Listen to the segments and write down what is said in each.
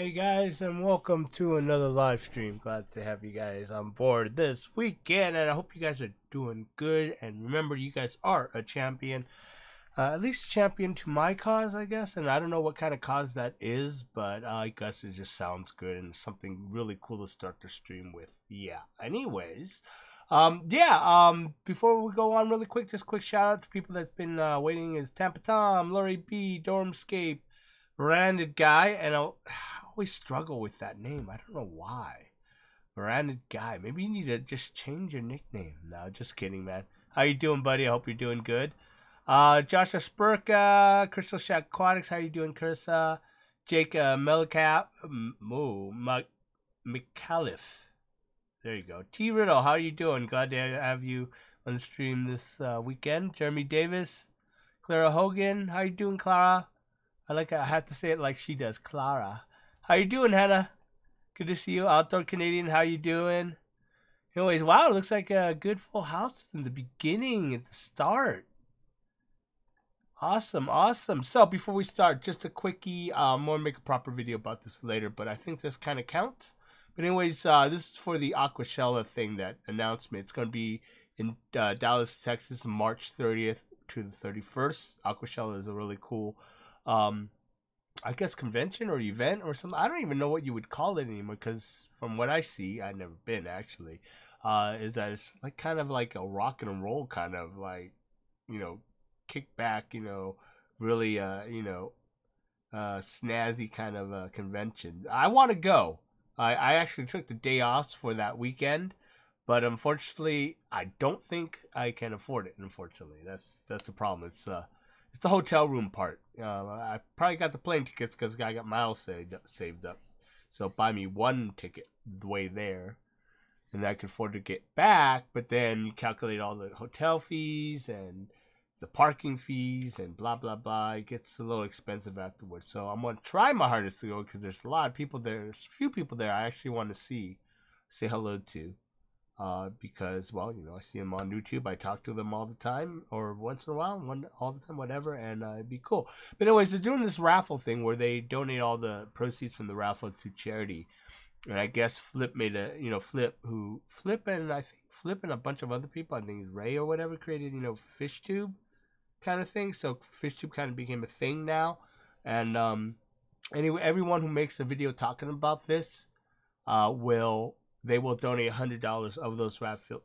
Hey guys, and welcome to another live stream. Glad to have you guys on board this weekend, and I hope you guys are doing good. And remember, you guys are a champion, at least a champion to my cause, I guess. And I don't know what kind of cause that is, but I guess it just sounds good and something really cool to start the stream with. Yeah. Anyways, before we go on really quick, just quick shout out to people that's been waiting. Is Tampa Tom, Lori B, Dormscape, Branded Guy, and I always struggle with that name. I don't know why. Branded Guy. Maybe you need to just change your nickname. No, just kidding, man. How you doing, buddy? I hope you're doing good. Joshua Spurka, Crystal Shack Aquatics. How you doing, Chris? Jake Melicap, McAuliffe. There you go. T Riddle, how you doing? Glad to have you on the stream this weekend. Jeremy Davis, Clara Hogan. How you doing, Clara? I have to say it like she does, Clara. How you doing, Hannah? Good to see you. Outdoor Canadian, how you doing? Anyways, wow, it looks like a good full house in the beginning, at the start. Awesome, awesome. So before we start, just a quickie. I'm going to make a proper video about this later, but I think this kind of counts. But anyways, this is for the Aquashella thing, that announcement. It's going to be in Dallas, Texas, March 30th to the 31st. Aquashella is a really cool I guess convention or event or something. I don't even know what you would call it anymore, because from what I see, I've never been actually, is that it's like kind of like a rock and roll kind of like, kick back, really, snazzy kind of convention. I want to go. I actually took the day off for that weekend, but unfortunately, I don't think I can afford it. Unfortunately, that's the problem. It's the hotel room part. I probably got the plane tickets because I got miles saved up. So buy me one ticket the way there, and I can afford to get back. But then you calculate all the hotel fees and the parking fees and blah, blah, blah. It gets a little expensive afterwards. So I'm going to try my hardest to go, because there's a lot of people there. There's a few people there I actually want to say hello to. Because, well, I see them on YouTube. I talk to them all the time, or once in a while, all the time, whatever, and it'd be cool. But anyways, they're doing this raffle thing where they donate all the proceeds from the raffle to charity. And I guess Flip made Flip and a bunch of other people, I think it's Ray or whatever, created, fish tube kind of thing. So fish tube kind of became a thing now. And anyway, everyone who makes a video talking about this they will donate $100 of those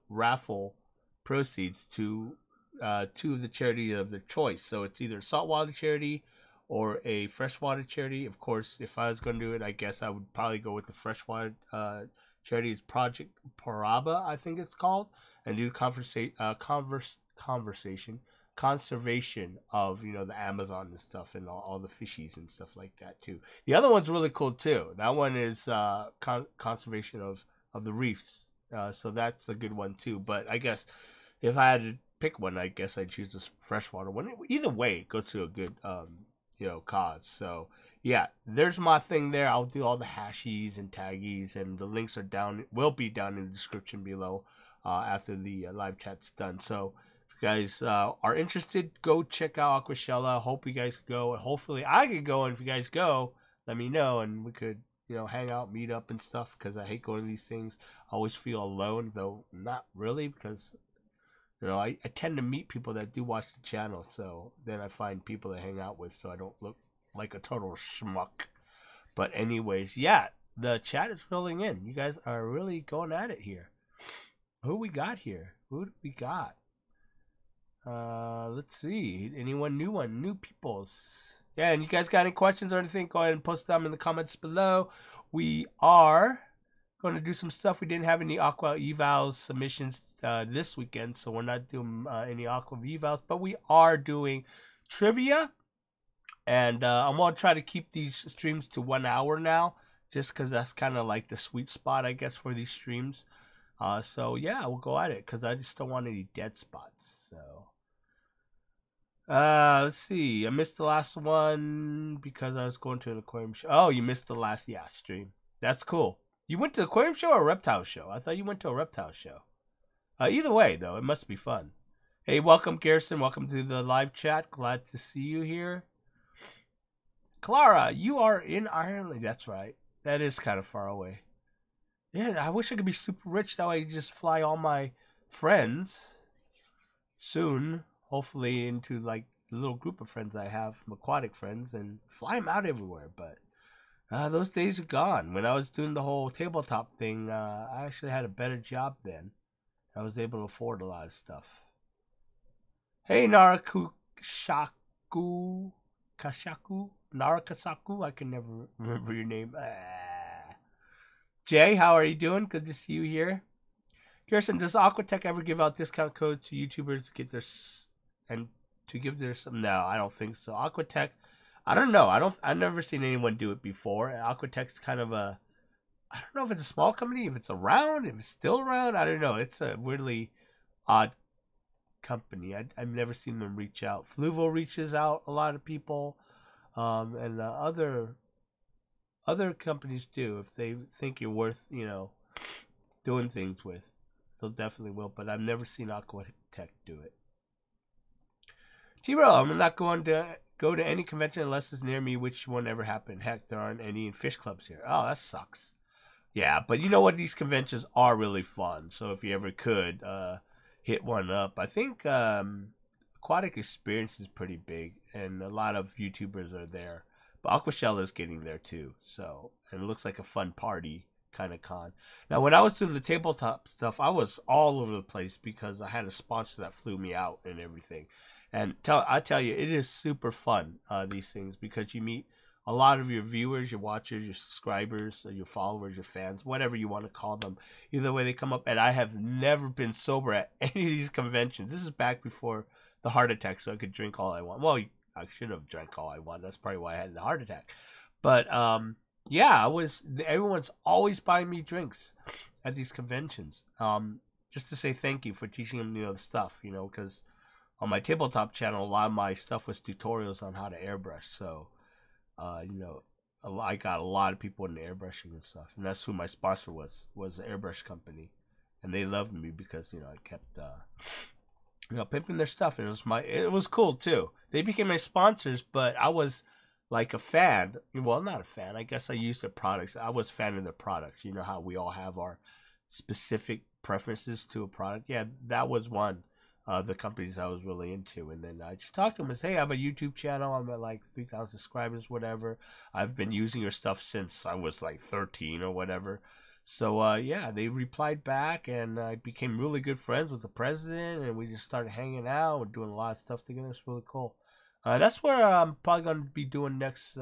raffle proceeds to the charity of their choice. So it's either a saltwater charity or a freshwater charity. Of course, if I was going to do it, I guess I would probably go with the freshwater charity. It's Project Piaba, I think it's called, and do conservation of the Amazon and stuff, and all the fishies and stuff like that too. The other one's really cool too. That one is conservation of the reefs, so that's a good one too. But I guess if I had to pick one, I guess I'd choose this freshwater one. Either way, it goes to a good cause. So yeah, there's my thing there. I'll do all the hashies and taggies, and the links will be down in the description below after the live chat's done. So if you guys are interested, go check out Aquashella. Hope you guys go, and hopefully I could go, and if you guys go, let me know, and we could hang out, meet up and stuff, because I hate going to these things. I always feel alone, though not really, because I tend to meet people that do watch the channel, so then I find people to hang out with, so I don't look like a total schmuck. But anyways, yeah, the chat is filling in. You guys are really going at it here. Who we got here? Who do we got? Let's see. Anyone new peoples? Yeah, and you guys got any questions or anything, go ahead and post them in the comments below. We are going to do some stuff. We didn't have any Aqua Evals submissions this weekend, so we're not doing any Aqua Evals, but we are doing trivia. And I'm going to try to keep these streams to 1 hour now, just because that's kind of like the sweet spot, I guess, for these streams. So, yeah, we'll go at it, because I just don't want any dead spots, so... let's see. I missed the last one because I was going to an aquarium show. Oh, you missed the last stream. That's cool. You went to the aquarium show or a reptile show? I thought you went to a reptile show. Either way, though, it must be fun. Hey, welcome, Garrison. Welcome to the live chat. Glad to see you here. Clara, you are in Ireland. That's right. That is kind of far away. Yeah, I wish I could be super rich. That way I could just fly all my friends soon, hopefully into like the little group of friends I have, aquatic friends, and fly them out everywhere. But those days are gone. When I was doing the whole tabletop thing, I actually had a better job then. I was able to afford a lot of stuff. Hey, Kashaku, Narakasaku, I can never remember your name. Jay, how are you doing? Good to see you here. Kirsten, does Aquatech ever give out discount codes to YouTubers to get their and to give their some? No, I don't think so. Aquatech, I don't know. I've never seen anyone do it before. Aquatech's kind of a, I don't know if it's a small company, if it's around, if it's still around. I don't know. It's a weirdly odd company. I've never seen them reach out. Fluvo reaches out a lot of people, and other companies do if they think you're worth, doing things with. They'll definitely will, but I've never seen Aquatech do it. T-Bro, I'm not going to go to any convention unless it's near me, which won't ever happen. Heck, there aren't any fish clubs here. Oh, that sucks. Yeah, but you know what? These conventions are really fun. So if you ever could hit one up, I think Aquatic Experience is pretty big, and a lot of YouTubers are there. But Aquashella is getting there too. So, and it looks like a fun party kind of con. Now, when I was doing the tabletop stuff, I was all over the place because I had a sponsor that flew me out and everything. And I tell you, it is super fun, these things, because you meet a lot of your viewers, your watchers, your subscribers, your followers, your fans, whatever you want to call them. Either way, they come up. And I have never been sober at any of these conventions. This is back before the heart attack, so I could drink all I want. Well, I should have drank all I want. That's probably why I had the heart attack. But yeah, everyone's always buying me drinks at these conventions. Just to say thank you for teaching them, the stuff, because on my tabletop channel, a lot of my stuff was tutorials on how to airbrush. So, I got a lot of people into airbrushing and stuff, and that's who my sponsor was the airbrush company, and they loved me because I kept pimping their stuff, and it was cool too. They became my sponsors, but I was like a fan. Well, not a fan. I guess I used their products. I was a fan of their products. You know how we all have our specific preferences to a product. Yeah, that was one of the companies I was really into. And then I just talked to them and say, hey, I have a YouTube channel. I'm at like 3,000 subscribers, whatever. I've been using your stuff since I was like 13 or whatever. So, yeah, they replied back, and I became really good friends with the president, and we just started hanging out and doing a lot of stuff together. It's really cool. That's where I'm probably going to be doing next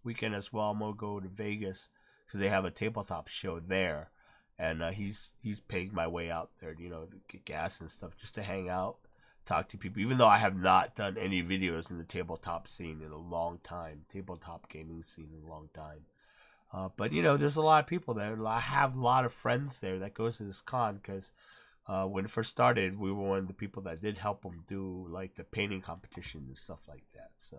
weekend as well. I'm going to go to Vegas because they have a tabletop show there, and he's paying my way out there, to get gas and stuff, just to hang out, talk to people, even though I have not done any videos in the tabletop scene in a long time, tabletop gaming scene in a long time. But, there's a lot of people there. I have a lot of friends there that goes to this con because when it first started, we were one of the people that did help them do, like, the painting competition and stuff like that. So,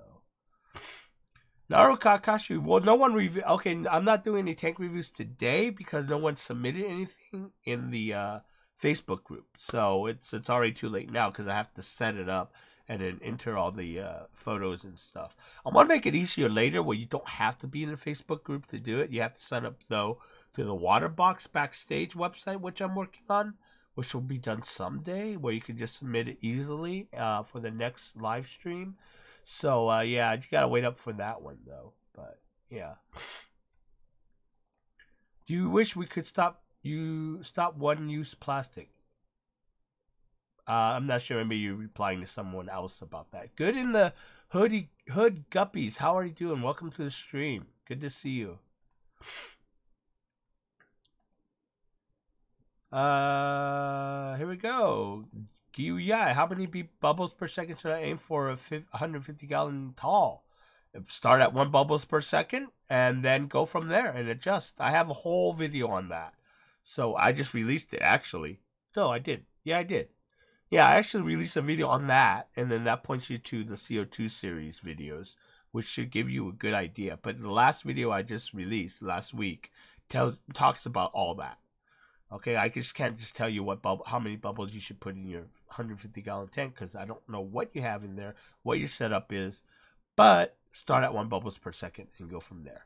Naru Kakashi, well, no one okay, I'm not doing any tank reviews today because no one submitted anything in the Facebook group. So, it's already too late now because I have to set it up and then enter all the photos and stuff. I want to make it easier later where you don't have to be in the Facebook group to do it. You have to sign up, though, to the Waterbox Backstage website, which I'm working on, which will be done someday, where you can just submit it easily for the next live stream. So, yeah, you got to wait up for that one, though. But, yeah. Do you wish we could stop one-use plastic? I'm not sure. Maybe you're replying to someone else about that. Good in the hood guppies. How are you doing? Welcome to the stream. Good to see you. Here we go. Gyuya, how many bubbles per second should I aim for a 150-gallon tall? Start at 1 bubbles per second and then go from there and adjust. I have a whole video on that. So I just released it, actually. No, I did. Yeah, I did. Yeah, I actually released a video on that, and then that points you to the CO2 series videos, which should give you a good idea. But the last video I just released last week talks about all that. Okay, I just can't just tell you how many bubbles you should put in your 150-gallon tank because I don't know what you have in there, what your setup is. But start at 1 bubbles per second and go from there.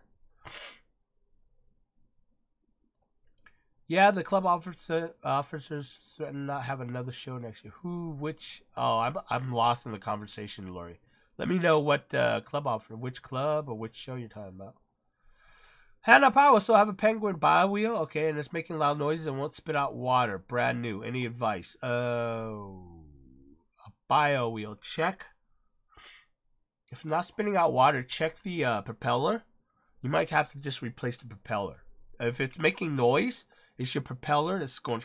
Yeah, the club officers threaten not have another show next year. Who? Which? Oh, I'm lost in the conversation, Lori. Let me know what club officer, which club or which show you're talking about. Hannah Power still have a penguin bio wheel, okay, and it's making loud noises and won't spit out water. Brand new. Any advice? Oh, a bio wheel. Check. If not spitting out water, check the propeller. You might have to just replace the propeller. If it's making noise, it's your propeller that's going,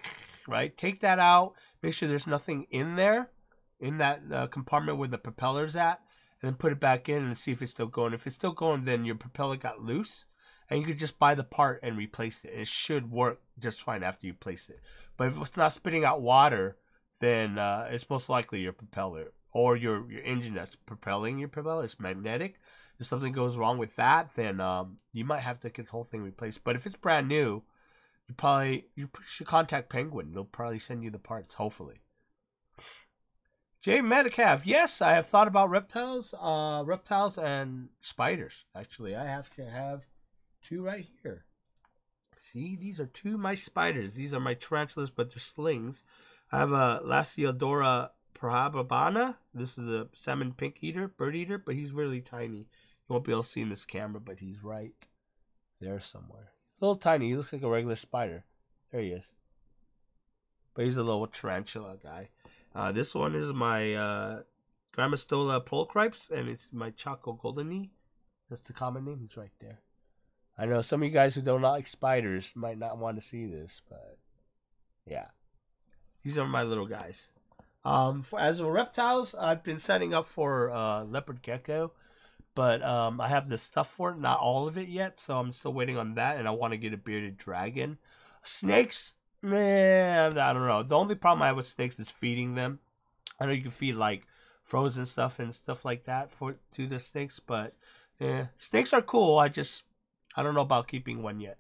right? Take that out. Make sure there's nothing in there, in that compartment where the propeller's at, and then put it back in and see if it's still going. If it's still going, then your propeller got loose, and you could just buy the part and replace it. It should work just fine after you place it. But if it's not spitting out water, then it's most likely your propeller or your engine that's propelling your propeller. It's magnetic. If something goes wrong with that, then you might have to get the whole thing replaced. But if it's brand new, you should contact Penguin. They'll probably send you the parts, hopefully. Jay Metcalf, yes, I have thought about reptiles and spiders. Actually, I have to have 2 right here. See, these are 2 of my spiders. These are my tarantulas, but they're slings. I have a Lasiodora Piaba. This is a salmon pink eater, bird eater, but he's really tiny. You won't be able to see in this camera, but he's right there somewhere. He's a little tiny. He looks like a regular spider. There he is. But he's a little tarantula guy. This one is my Grammastola polcripes, and it's my Chaco goldeni. That's the common name. He's right there. I know some of you guys who don't like spiders might not want to see this, but yeah. These are my little guys. As for reptiles, I've been setting up for leopard gecko, but I have the stuff for it, not all of it yet, so I'm still waiting on that, and I want to get a bearded dragon. Snakes, man, I don't know. The only problem I have with snakes is feeding them. I know you can feed like frozen stuff and stuff like that to the snakes, but snakes are cool. I don't know about keeping one yet.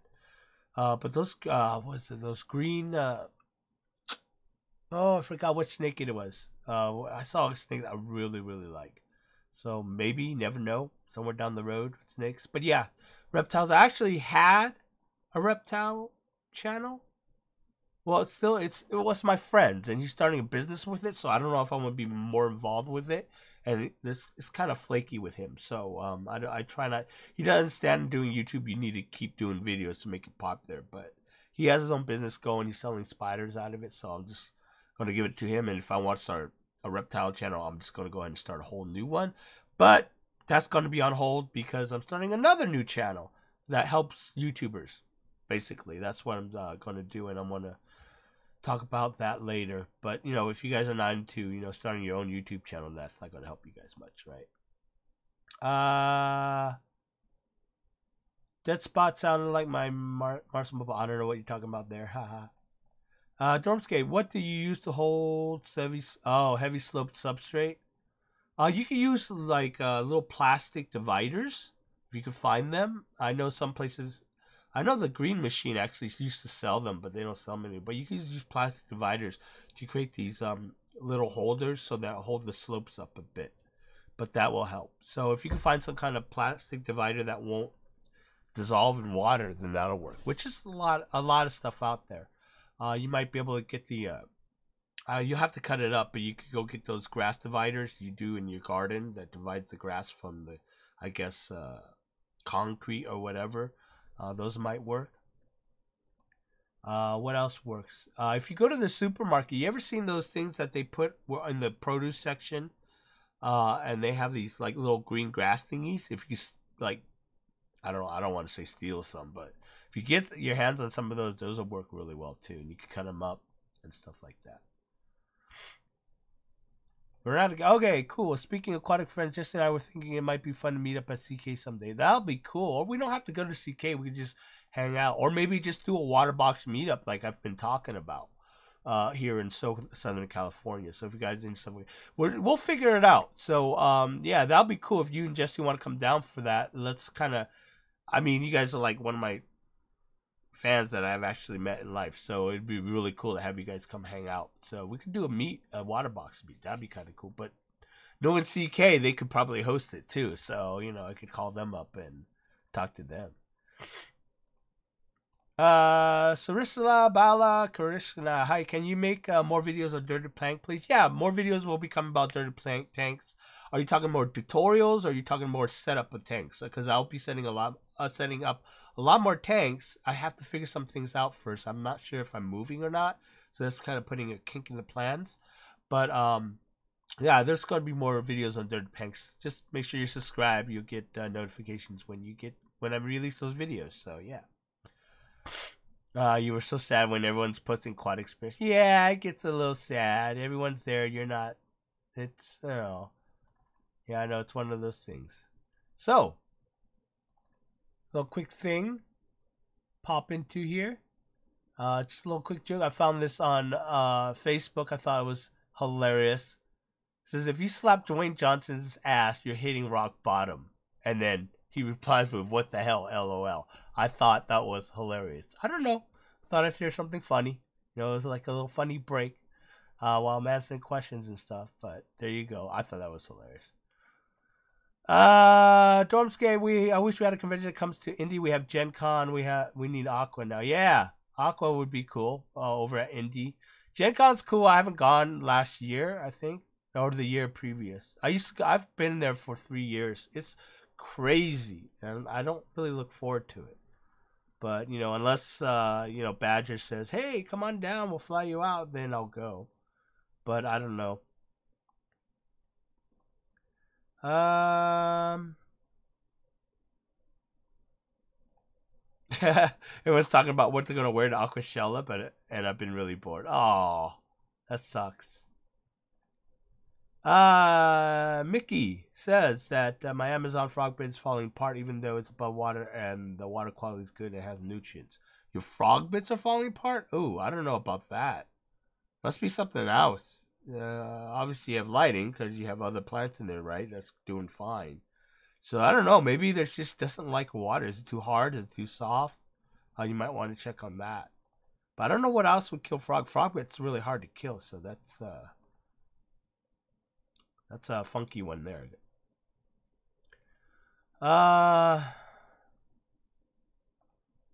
But those those green I forgot what snake it was. I saw a snake that I really, really like. So maybe, you never know, somewhere down the road with snakes. But yeah, reptiles. I actually had a reptile channel. Well, it was my friend's, and he's starting a business with it. So I don't know if I'm gonna be more involved with it. And it's kind of flaky with him. So I try not. He doesn't understand doing YouTube. You need to keep doing videos to make it pop there. But he has his own business going. He's selling spiders out of it. So I'm just going to give it to him, and if I want to start a reptile channel, I'm just going to go ahead and start a whole new one. But that's going to be on hold because I'm starting another new channel that helps YouTubers. Basically, that's what I'm going to do, and I'm going to talk about that later. But if you guys are not into starting your own YouTube channel, that's not going to help you guys much, right? Dead Spot sounded like my Martian Bubble. I don't know what you're talking about there. Haha. Dormscape, what do you use to hold heavy sloped substrate? You can use like little plastic dividers if you can find them. I know some places. I know the Green Machine actually used to sell them, but they don't sell them anymore. But you can use plastic dividers to create these little holders so that hold the slopes up a bit. But that will help. So if you can find some kind of plastic divider that won't dissolve in water, then that'll work. Which is a lot of stuff out there. You might be able to get the you have to cut it up, but you could go get those grass dividers you do in your garden that divides the grass from the, I guess, concrete or whatever. Those might work. What else works? If you go to the supermarket, you ever seen those things that they put in the produce section? And they have these like little green grass thingies. If you like, I don't want to say steal some, but if you get your hands on some of those will work really well too, and you can cut them up and stuff like that. Okay, cool. Speaking of aquatic friends, Jesse and I were thinking it might be fun to meet up at CK someday. That'll be cool. Or we don't have to go to CK. We can just hang out, or maybe just do a water box meetup like I've been talking about here in Southern California. So if you guys need something, we'll figure it out. So yeah, that'll be cool if you and Jesse want to come down for that. Let's kind of. I mean, you guys are like one of my fans that I've actually met in life, so it'd be really cool to have you guys come hang out. So we could do a water box meet. That'd be kind of cool. But knowing CK, they could probably host it too. So I could call them up and talk to them. Sarisala Bala Karishna. Hi, can you make more videos on dirty tank, please? Yeah, more videos will be coming about dirty tanks. Are you talking more tutorials, or are you talking more setup of tanks? Because I'll be setting up a lot more tanks. I have to figure some things out first. I'm not sure if I'm moving or not, so that's kind of putting a kink in the plans. But yeah, there's gonna be more videos on dirty tanks. Just make sure you subscribe. You'll get notifications when I release those videos. So yeah. You were so sad when everyone's posting quad experience. Yeah, it gets a little sad. Everyone's there. You're not. It's, you know. Yeah, I know. It's one of those things. So, little quick thing. Pop into here. Just a little quick joke. I found this on Facebook. I thought it was hilarious. It says, if you slap Dwayne Johnson's ass, you're hitting rock bottom. And then he replies with, what the hell, LOL. I thought that was hilarious. I don't know. Thought I'd share something funny. You know, it was like a little funny break while I'm answering questions and stuff. But there you go. I thought that was hilarious. Dormscape, I wish we had a convention that comes to Indy. We have Gen Con. We need Aqua now. Yeah, Aqua would be cool over at Indy. Gen Con's cool. I haven't gone last year, I think, or the year previous. I've been there for 3 years. It's crazy, and I don't really look forward to it. But you know, unless you know, Badger says, "Hey, come on down, we'll fly you out," then I'll go. But I don't know. Everyone's talking about what they're gonna wear to Aquashella, and I've been really bored. Oh, that sucks. Mickey says that my Amazon frog bed is falling apart even though it's above water and the water quality is good and it has nutrients. Your frog bits are falling apart? Oh, I don't know about that. Must be something else. Obviously you have lighting because you have other plants in there, right? That's doing fine. So I don't know. Maybe there's just doesn't like water. Is it too hard? Is it too soft? You might want to check on that. But I don't know what else would kill frog. Frog bits really hard to kill, so that's a funky one there.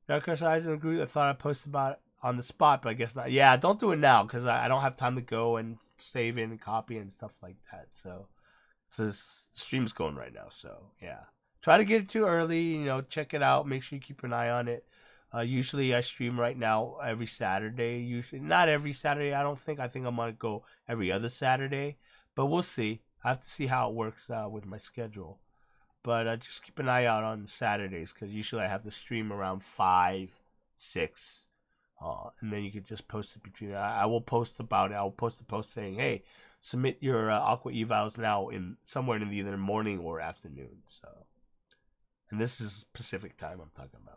Darker Eyes in the group. I thought I posted about it on the spot, but I guess not. Yeah, don't do it now because I don't have time to go and save in and copy and stuff like that. So this stream's going right now. So yeah, try to get it too early. You know, check it out. Make sure you keep an eye on it. Usually I stream right now every Saturday. Usually not every Saturday. I don't think. I think I'm gonna go every other Saturday, but we'll see. I have to see how it works with my schedule. But just keep an eye out on Saturdays because usually I have to stream around 5, 6. And then you can just post it between. I will post about it. I'll post a post saying, "Hey, submit your Aqua evals now in somewhere in either morning or afternoon." So, and this is Pacific time I'm talking about.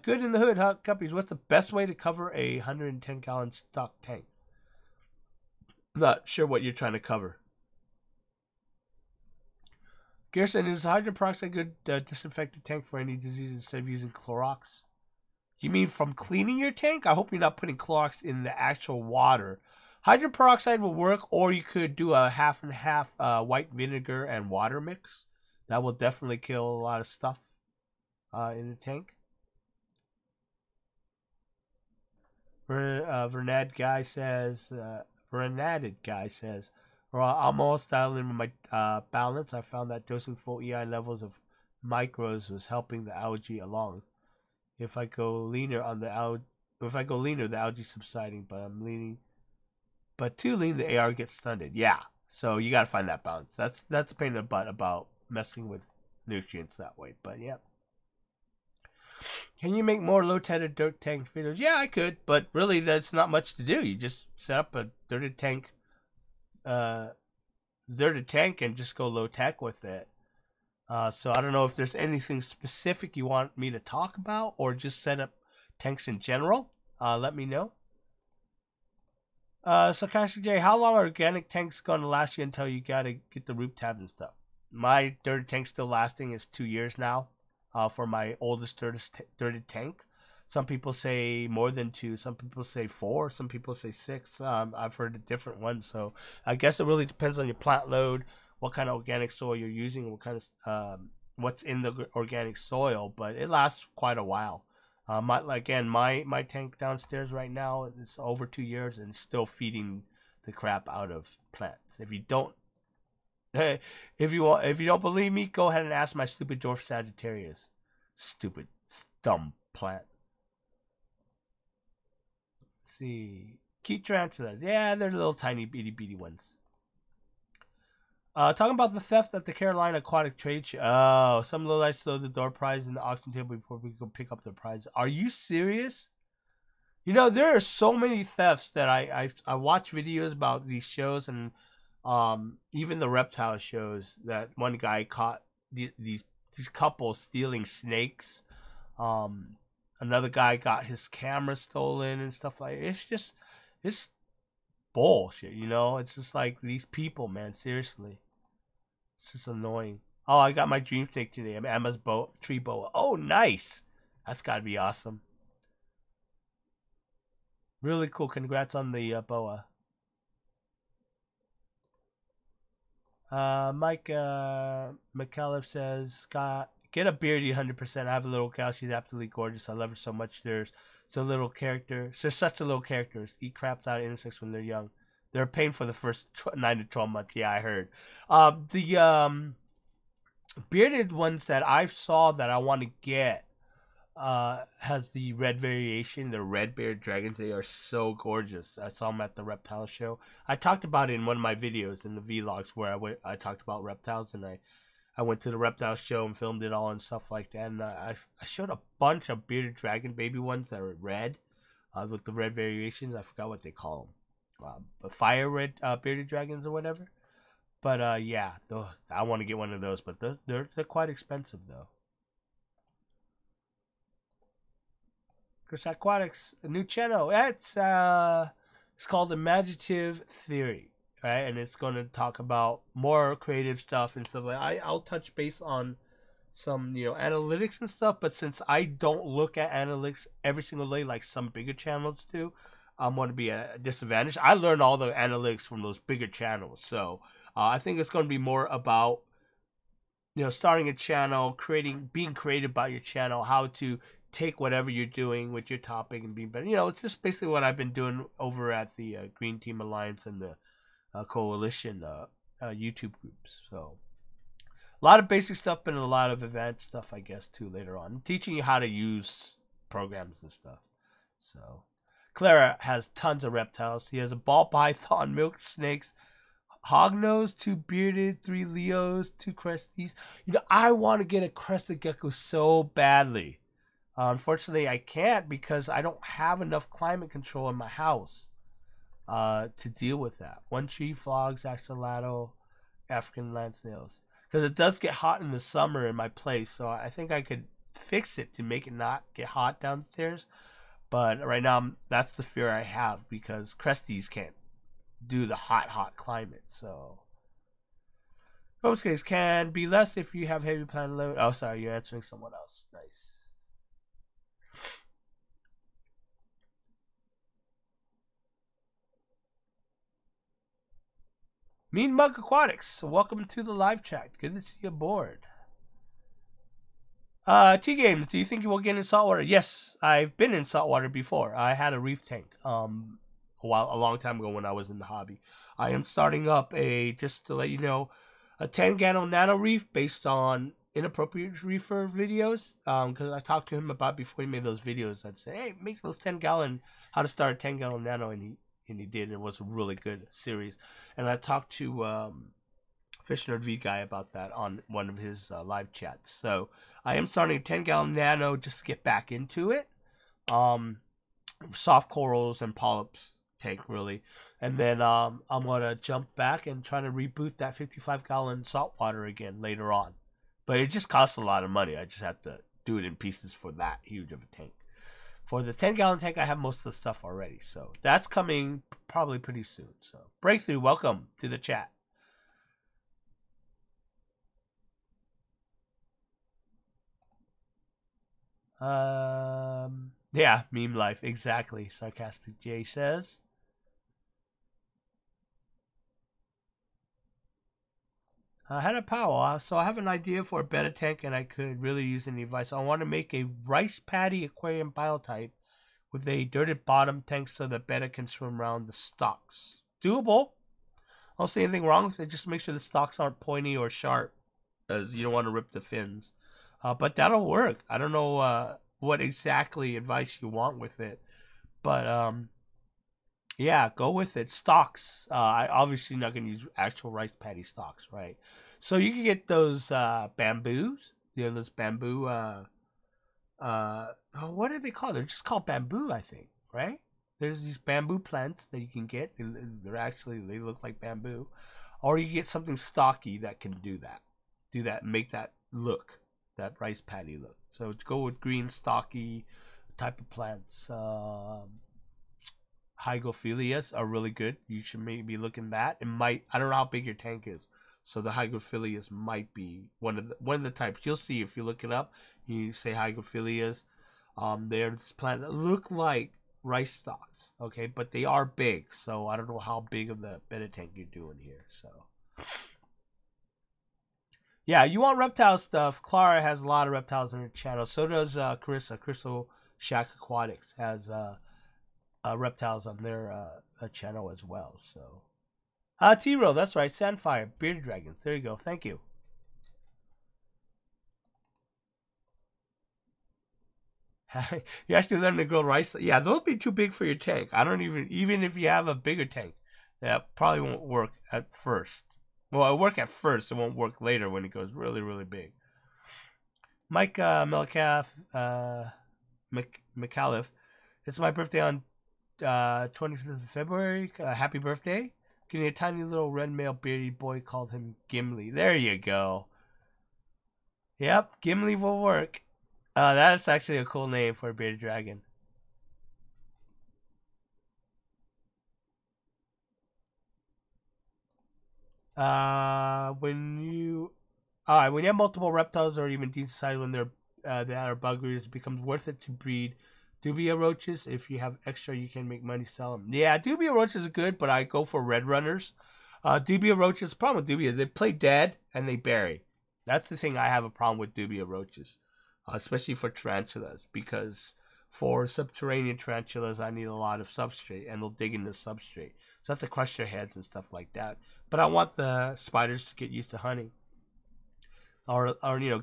Good in the hood, huh? Cuppies, what's the best way to cover a 110-gallon stock tank? I'm not sure what you're trying to cover. Gerson, is hydrogen peroxide good disinfectant tank for any disease instead of using Clorox? You mean from cleaning your tank? I hope you're not putting Clorox in the actual water. Hydrogen peroxide will work, or you could do a half and half white vinegar and water mix. That will definitely kill a lot of stuff in the tank. Vernad guy says, I'm almost dialing in my balance. I found that dosing full EI levels of micros was helping the algae along. If I go leaner, the algae subsiding, but too lean, the AR gets stunted. Yeah, so you gotta find that balance. That's a pain in the butt about messing with nutrients that way. But yeah. Can you make more low-tethered dirt tank videos? Yeah, I could, but really that's not much to do. You just set up a dirted tank and just go low tech with it. So I don't know if there's anything specific you want me to talk about or just set up tanks in general. Let me know. Sarcastic J, how long are organic tanks going to last you until you gotta get the root tabs and stuff? My dirty tank still lasting is 2 years now. For my oldest dirted tank. Some people say more than 2. Some people say 4. Some people say 6. I've heard a different ones. So I guess it really depends on your plant load, what kind of organic soil you're using, what kind of what's in the organic soil, but it lasts quite a while. My tank downstairs right now is over 2 years and still feeding the crap out of plants. If you don't believe me, go ahead and ask my stupid dwarf Sagittarius. Stupid dumb plant. Let's see. Cute tarantulas. Yeah, they're little tiny bitty ones. Talking about the theft at the Carolina Aquatic Trade Show. Oh, some lowlights stole the door prize in the auction table before we could pick up the prize. Are you serious? You know, there are so many thefts that I watch videos about these shows, and even the reptile shows, that one guy caught these couples stealing snakes. Another guy got his camera stolen and stuff like that. It's bullshit, you know? It's just like these people, man, seriously. It's just annoying. Oh, I got my dream snake today. I'm Emma's tree boa. Oh, nice. That's gotta be awesome. Really cool. Congrats on the boa. Mike McAuliffe says, Scott, get a beardy 100%. I have a little cow. She's absolutely gorgeous. I love her so much. There's a little character. She's such a little character. Eat craps out of insects when they're young. They're paying for the first 9 to 12 months. Yeah, I heard. The bearded ones that I saw that I want to get has the red variation. The red beard dragons. They are so gorgeous. I saw them at the reptile show. I talked about it in one of my videos in the vlogs where I talked about reptiles, and I went to the reptile show and filmed it all and stuff like that. And I showed a bunch of bearded dragon baby ones that are red, with the red variations. I forgot what they call them. Fire red bearded dragons or whatever. But yeah, I want to get one of those, but they're quite expensive though. Chris Aquatics, a new channel. It's called Imaginative Theory, right? And it's going to talk about more creative stuff and stuff like. I'll touch base on some analytics and stuff, but since I don't look at analytics every single day like some bigger channels do, I'm going to be at a disadvantage. I learned all the analytics from those bigger channels, so I think it's going to be more about starting a channel, being creative about your channel, how to take whatever you're doing with your topic and be better. It's just basically what I've been doing over at the Green Team Alliance and the Coalition YouTube groups. So a lot of basic stuff and a lot of advanced stuff, I guess, too, later on. Teaching you how to use programs and stuff. So Clara has tons of reptiles. He has a ball python, milk snakes, hognose, 2 bearded, 3 Leos, 2 cresties. I want to get a crested gecko so badly. Unfortunately, I can't because I don't have enough climate control in my house to deal with that. 1 tree frogs, axolotl, African land snails. Because it does get hot in the summer in my place, so I think I could fix it to make it not get hot downstairs. But right now, that's the fear I have because cresties can't do the hot climate. So, most cases can be less if you have heavy plant load. Oh, sorry, you're answering someone else. Nice. Mean Mug Aquatics, welcome to the live chat. Good to see you aboard. T-Game, do you think you will get in saltwater? Yes, I've been in saltwater before. I had a reef tank a long time ago when I was in the hobby. I am starting up just to let you know, a 10-gallon nano reef based on inappropriate reefer videos. Because I talked to him about before he made those videos. I'd say, hey, make those 10-gallon, how to start a 10-gallon nano, and he did, and it was a really good series. And I talked to Fish Nerd V guy about that on one of his live chats. So I am starting a 10-gallon nano just to get back into it. Soft corals and polyps tank, really. And then I'm going to jump back and try to reboot that 55-gallon saltwater again later on. But it just costs a lot of money. I just have to do it in pieces for that huge of a tank. For the 10-gallon tank, I have most of the stuff already. So that's coming probably pretty soon. So Breakthrough, welcome to the chat. Yeah, meme life, exactly. Sarcastic Jay says. I had a power, so I have an idea for a betta tank, and I could really use any advice. I want to make a rice paddy aquarium biotype with a dirted bottom tank so that betta can swim around the stalks. Doable. I don't see anything wrong with it. Just make sure the stalks aren't pointy or sharp, as you don't want to rip the fins. But that'll work. I don't know what exactly advice you want with it, but yeah, go with it. Stalks. I obviously not going to use actual rice paddy stalks, right? So you can get those bamboos. You know, those bamboo. What are they called? They're just called bamboo, I think, right? There's these bamboo plants that you can get. They look like bamboo, or you get something stocky that can do that, make that look, that rice paddy look. So go with green stocky type of plants. Hygrophilias are really good. You should maybe look in that. It might. I don't know how big your tank is, so the hygrophilias might be one of the types. You'll see if you look it up. You say hygrophilias. They're this plant that look like rice stalks, okay, but they are big. So I don't know how big of the betta tank you're doing here. So yeah, you want reptile stuff. Clara has a lot of reptiles on her channel. So does Carissa. Crystal Shack Aquatics has reptiles on their channel as well. So T-Roll, that's right. Sandfire, bearded dragons. There you go. Thank you. You actually learn to grow rice. Yeah, they'll be too big for your tank. I don't even if you have a bigger tank, that probably won't work at first. Well, it'll work at first. It won't work later when it goes really, really big. Mike McAuliffe, it's my birthday on 25th of February. Happy birthday. Getting a tiny little red male beardy boy, called him Gimli. There you go. Yep, Gimli will work. That's actually a cool name for a bearded dragon. When you have multiple reptiles or even decent size, when they are buggeries, it becomes worth it to breed dubia roaches. If you have extra, you can make money selling them. Yeah, dubia roaches are good, but I go for red runners. Dubia roaches, the problem with dubia, they play dead and they bury. That's the thing I have a problem with dubia roaches, especially for tarantulas, because for subterranean tarantulas, I need a lot of substrate, and they'll dig into substrate. So I have to crush their heads and stuff like that. But I want the spiders to get used to hunting, or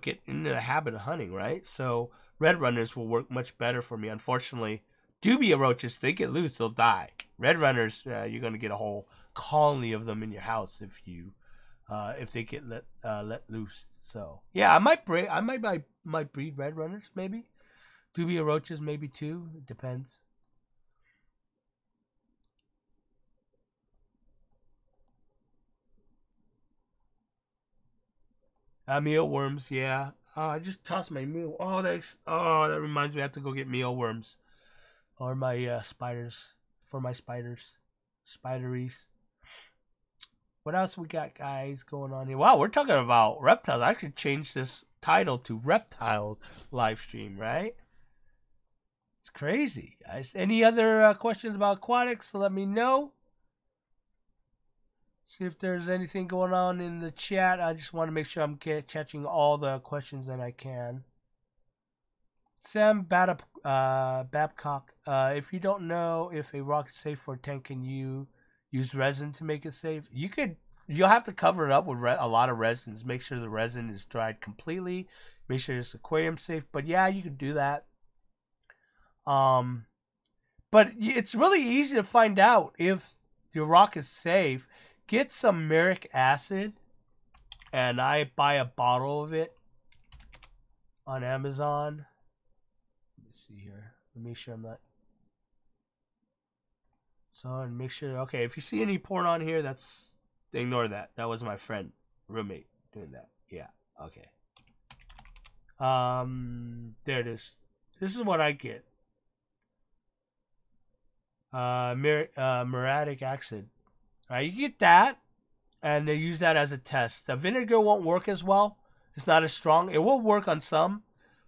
get into the habit of hunting, right? So red runners will work much better for me. Unfortunately, dubia roaches, if they get loose, they'll die. Red runners, you're going to get a whole colony of them in your house if they get let loose. So yeah, I might breed red runners, maybe. Dubia roaches, maybe too. It depends. Mealworms, yeah. Oh, I just tossed my meal. Oh, that reminds me. I have to go get mealworms, or my spiders for my spiders, spideries. What else we got, guys, going on here? Wow, we're talking about reptiles. I could change this title to reptile live stream, right? It's crazy, guys. Any other questions about aquatics? Let me know. See if there's anything going on in the chat. I just want to make sure I'm catching all the questions that I can. Sam Babcock, if you don't know if a rock is safe for a tank, can you use resin to make it safe? You'll have to cover it up with a lot of resins. Make sure the resin is dried completely. Make sure it's aquarium safe. But yeah, you could do that. But it's really easy to find out if your rock is safe. Get some muric acid, and I buy a bottle of it on Amazon. Let me see here. Let me make sure I'm not. So, and make sure. Okay, if you see any porn on here, ignore that. That was my friend, roommate, doing that. Yeah. Okay. There it is. This is what I get. Muriatic acid. You get that, and they use that as a test. The vinegar won't work as well. It's not as strong. It will work on some,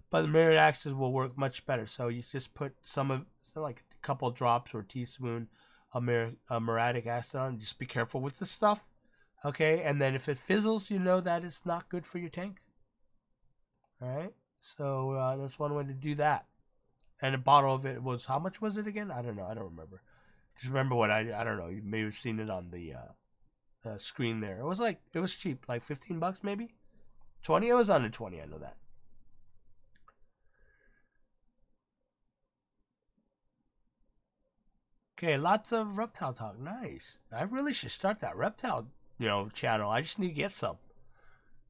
but the muriatic acid will work much better. So you just put like a couple drops or a teaspoon of muriatic acid on. Just be careful with this stuff. Okay, and then if it fizzles, you know that it's not good for your tank. All right, so that's one way to do that. And a bottle of it was, how much was it again? I don't know. I don't remember. Just remember what I don't know. You may have seen it on the screen there. It was cheap, like $15 maybe, 20. It was under 20. I know that. Okay, lots of reptile talk. Nice. I really should start that reptile, channel. I just need to get some.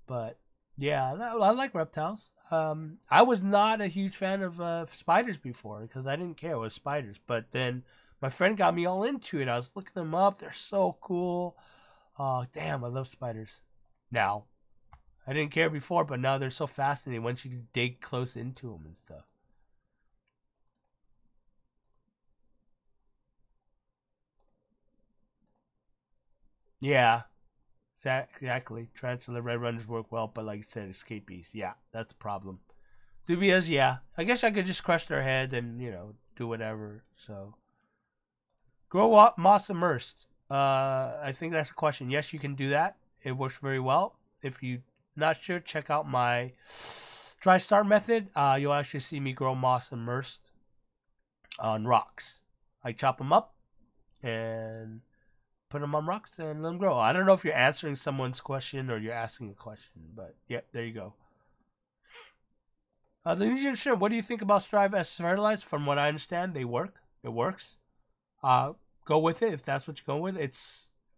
But yeah, I like reptiles. I was not a huge fan of spiders before because I didn't care it was spiders. But then my friend got me all into it. I was looking them up. They're so cool. Oh, damn, I love spiders. Now, I didn't care before, but now they're so fascinating once you dig close into them and stuff. Yeah, exactly. Tarantula red runners work well, but like you said, escapees. Yeah, that's the problem. Dubias, yeah. I guess I could just crush their head and, do whatever. So, grow up moss immersed. I think that's a question. Yes, you can do that. It works very well. If you're not sure, check out my dry start method. You'll actually see me grow moss immersed on rocks. I chop them up and put them on rocks and let them grow. I don't know if you're answering someone's question or you're asking a question, but yeah, there you go. The Legion Shrimp, what do you think about Strive as fertilized? From what I understand, they work. It works. Go with it if that's what you're going with.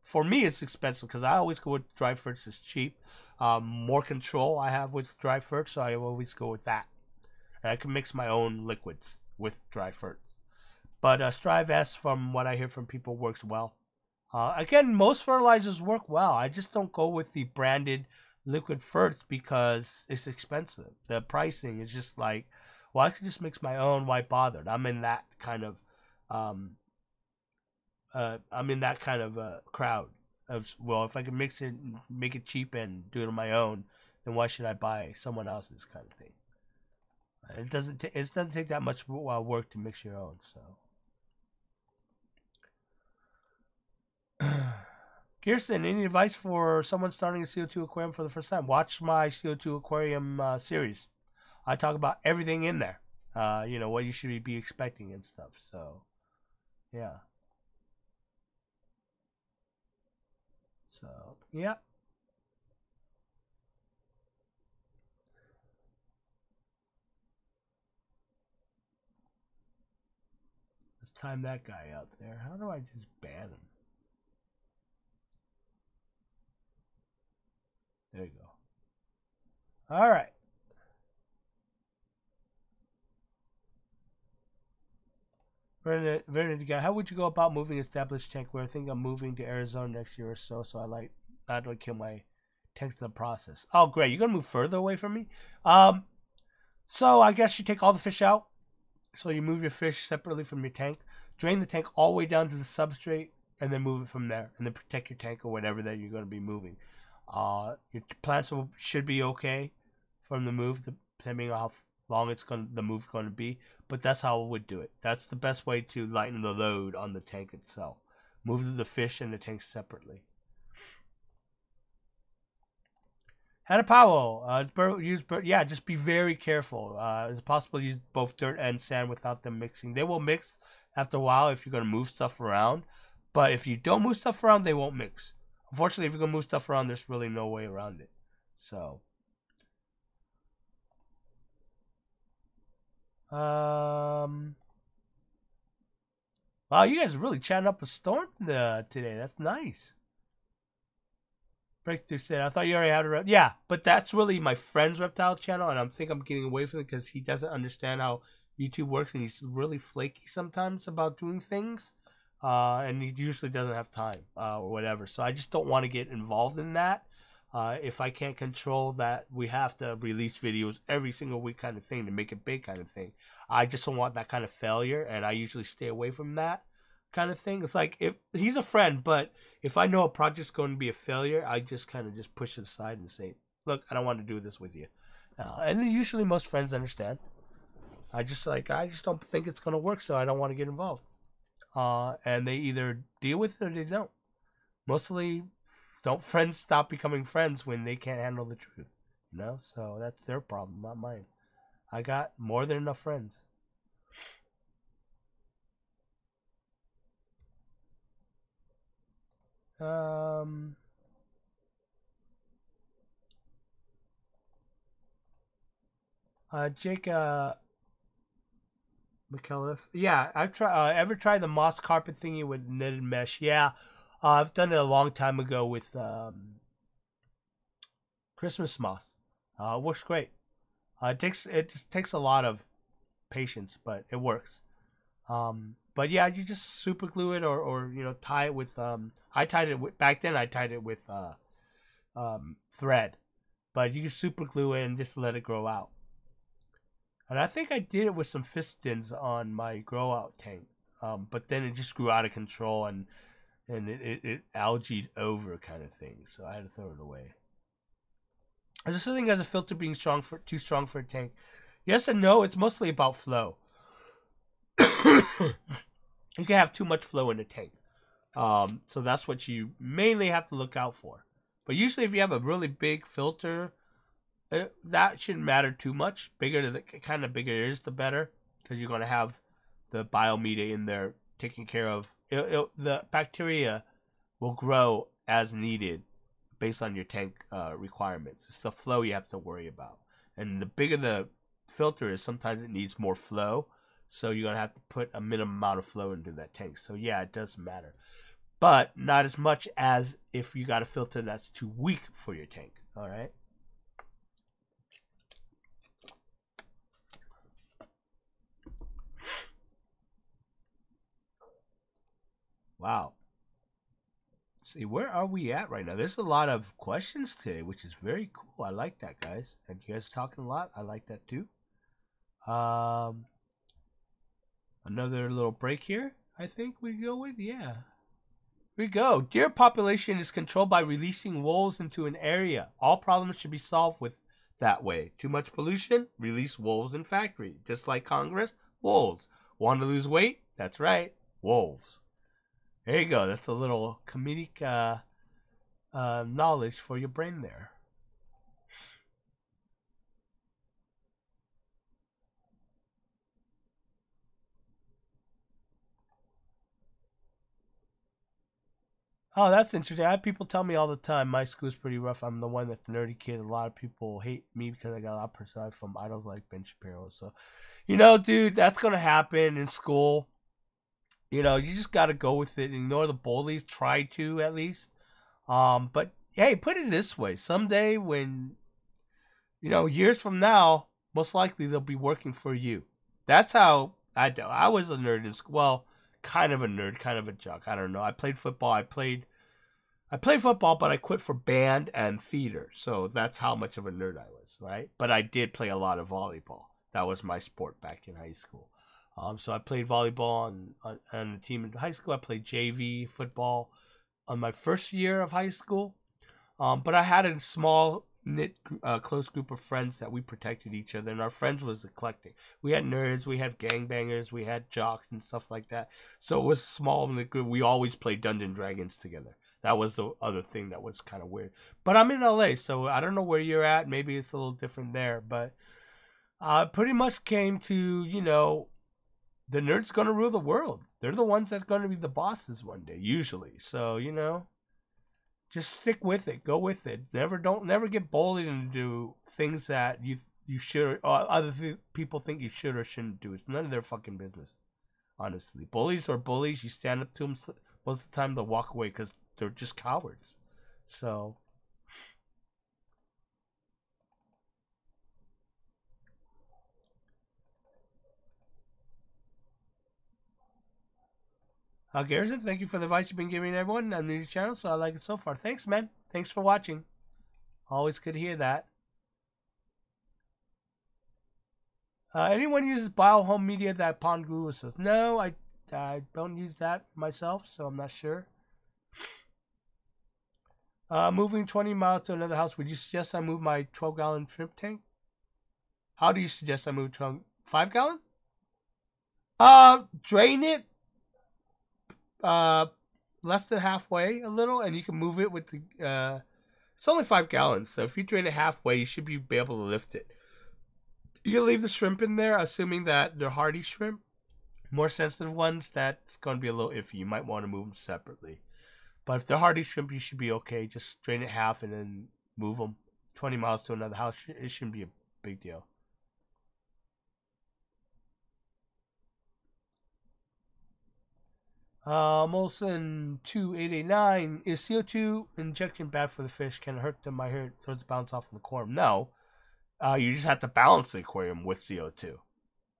For me, it's expensive because I always go with dry ferts. It's cheap. More control I have with dry ferts, so I always go with that. And I can mix my own liquids with dry ferts. But Strive S, from what I hear from people, works well. Again, most fertilizers work well. I just don't go with the branded liquid ferts because it's expensive. The pricing is just like, well, I could just mix my own. Why bother? I'm in that kind of crowd of, well, if I can mix it, make it cheap, and do it on my own, then why should I buy someone else's kind of thing? It doesn't take that much work to mix your own. So, Kirsten, any advice for someone starting a CO2 aquarium for the first time? Watch my CO2 aquarium series. I talk about everything in there. What you should be expecting and stuff. So, yeah. So, yeah. Let's time that guy out there. How do I just ban him? There you go. All right. Vernon, how would you go about moving established tank? We're thinking of moving to Arizona next year or so, so I don't kill my tanks in the process. Oh, great. You're going to move further away from me? So I guess you take all the fish out. So you move your fish separately from your tank. Drain the tank all the way down to the substrate, and then move it from there. And then protect your tank or whatever that you're going to be moving. Your plants should be okay from the move, depending on how long the move's going to be. But that's how I would do it. That's the best way to lighten the load on the tank itself. Move the fish and the tank separately. Hannah Powell, just be very careful. It's possible to use both dirt and sand without them mixing. They will mix after a while if you're going to move stuff around. But if you don't move stuff around, they won't mix. Unfortunately, if you're going to move stuff around, there's really no way around it. So, wow, you guys are really chatting up a storm today. That's nice. Breakthrough said, I thought you already had a yeah, but that's really my friend's reptile channel, and I think I'm getting away from it because he doesn't understand how YouTube works, and he's really flaky sometimes about doing things, and he usually doesn't have time or whatever. So I just don't want to get involved in that. If I can't control that, we have to release videos every single week kind of thing to make it big kind of thing. I just don't want that kind of failure, and I usually stay away from that kind of thing. It's like, if he's a friend, but if I know a project's going to be a failure, I just kind of just push it aside and say, look, I don't want to do this with you. And usually most friends understand. I just don't think it's going to work, so I don't want to get involved. And they either deal with it or they don't. Mostly don't friends stop becoming friends when they can't handle the truth? You know, so that's their problem, not mine. I got more than enough friends. Jake, McKelliff. Yeah, I've tried. Ever tried the moss carpet thingy with knitted mesh? Yeah, I've done it a long time ago with Christmas moss. Works great. It just takes a lot of patience, but it works. But yeah, you just super glue it or tie it with I tied it with, back then I tied it with thread, but you can super glue it and just let it grow out. And I think I did it with some pistons on my grow out tank, but then it just grew out of control and it algaed over kind of thing, so I had to throw it away. I just think as a filter being too strong for a tank. Yes and no. It's mostly about flow. You can have too much flow in the tank, so that's what you mainly have to look out for. But usually, if you have a really big filter, that shouldn't matter too much. Bigger the kind of bigger it is, the better, because you're going to have the biomedia in there taking care of the bacteria will grow as needed based on your tank requirements. It's the flow you have to worry about, and the bigger the filter is, sometimes it needs more flow, so you're going to have to put a minimum amount of flow into that tank. So yeah, it does matter, but not as much as if you got a filter that's too weak for your tank. All right. Wow. See, where are we at right now? There's a lot of questions today, which is very cool. I like that, guys. And you guys talking a lot. I like that too. Another little break here, I think we go with. Yeah. Here we go. Deer population is controlled by releasing wolves into an area. All problems should be solved with that way. Too much pollution? Release wolves in factory. Just like Congress, wolves. Want to lose weight? That's right, wolves. There you go. That's a little comedic knowledge for your brain there. Oh, that's interesting. I have people tell me all the time my school's pretty rough. I'm the one that's the nerdy kid. A lot of people hate me because I got a lot of personality from idols like Ben Shapiro. So, dude, that's going to happen in school. You just got to go with it. Ignore the bullies. Try to, at least. But, hey, put it this way. Someday when, years from now, most likely they'll be working for you. That's how I do. I was a nerd in school. Well, kind of a nerd, kind of a jock. I don't know. I played football. I played football, but I quit for band and theater. So that's how much of a nerd I was, right? But I did play a lot of volleyball. That was my sport back in high school. So I played volleyball on the team in high school. I played JV football on my first year of high school. But I had a small knit, close group of friends that we protected each other, and our friends was eclectic. We had nerds, we had gangbangers, we had jocks and stuff like that. So it was small in the group. We always played Dungeons & Dragons together. That was the other thing that was kind of weird. But I'm in LA, so I don't know where you're at. Maybe it's a little different there. But pretty much came to, the nerds going to rule the world. They're the ones that's going to be the bosses one day, usually. So, just stick with it. Go with it. Never get bullied into things that you should or other people think you should or shouldn't do. It's none of their fucking business, honestly. Bullies are bullies. You stand up to them. Most of the time they'll walk away because they're just cowards. So, Garrison, thank you for the advice you've been giving everyone on the channel. So I like it so far. Thanks, man. Thanks for watching. Always good to hear that. Anyone uses Biohome Media that Pond Guru says? No, I don't use that myself, so I'm not sure. Moving 20 miles to another house. Would you suggest I move my 12-gallon shrimp tank? How do you suggest I move 5-gallon? Drain it. less than halfway a little, and you can move it with the. It's only 5 gallons, so if you drain it halfway, you should be able to lift it. You can leave the shrimp in there, assuming that they're hardy shrimp. More sensitive ones, that's going to be a little iffy. You might want to move them separately. But if they're hardy shrimp, you should be okay. Just drain it half and then move them 20 miles to another house. It shouldn't be a big deal. Molson 2889, is CO2 injection bad for the fish? Can it hurt them? I hear it starts to bounce off in the aquarium. No. You just have to balance the aquarium with CO2.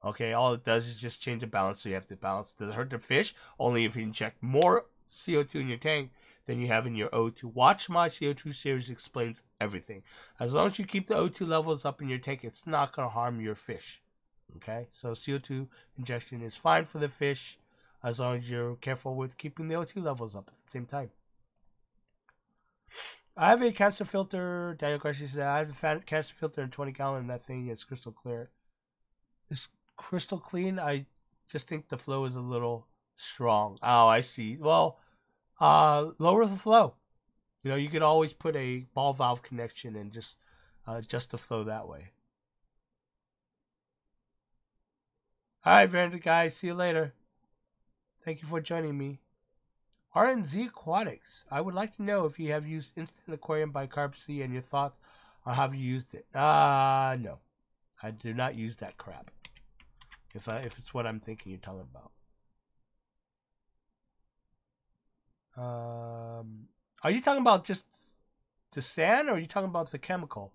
Okay, all it does is just change the balance, so you have to balance. Does it hurt the fish? Only if you inject more CO2 in your tank than you have in your O2. Watch my CO2 series, explains everything. As long as you keep the O2 levels up in your tank, it's not going to harm your fish. Okay, so CO2 injection is fine for the fish, as long as you're careful with keeping the O2 levels up at the same time. I have a cancer filter. Daniel Garcia said, I have a cancer filter in 20 gallon. That thing is crystal clear. It's crystal clean. I just think the flow is a little strong. Oh, I see. Well, lower the flow. You know, you could always put a ball valve connection and just adjust the flow that way. All right, Veranda guys. See you later. Thank you for joining me. RNZ Aquatics. I would like to know if you have used Instant Aquarium by Carb C and your thoughts on how you used it. No. I do not use that crap. If it's what I'm thinking you're talking about. Are you talking about just the sand, or are you talking about the chemical?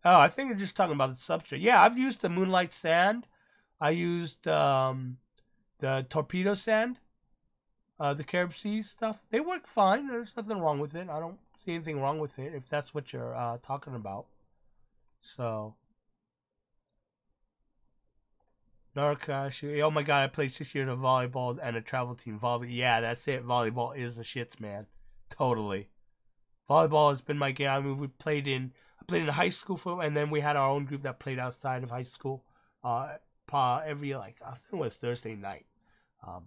Oh, I think you're just talking about the substrate. Yeah, I've used the Moonlight sand. I used the Torpedo sand, the Carib Sea stuff. They work fine. There's nothing wrong with it. I don't see anything wrong with it if that's what you're talking about. So, Narakashi. Oh my god, I played 6 years of volleyball and a travel team. Volleyball. Yeah, that's it. Volleyball is the shits, man. Totally. Volleyball has been my game. I mean, I played in high school, and then we had our own group that played outside of high school. Every, like, I think it was Thursday night.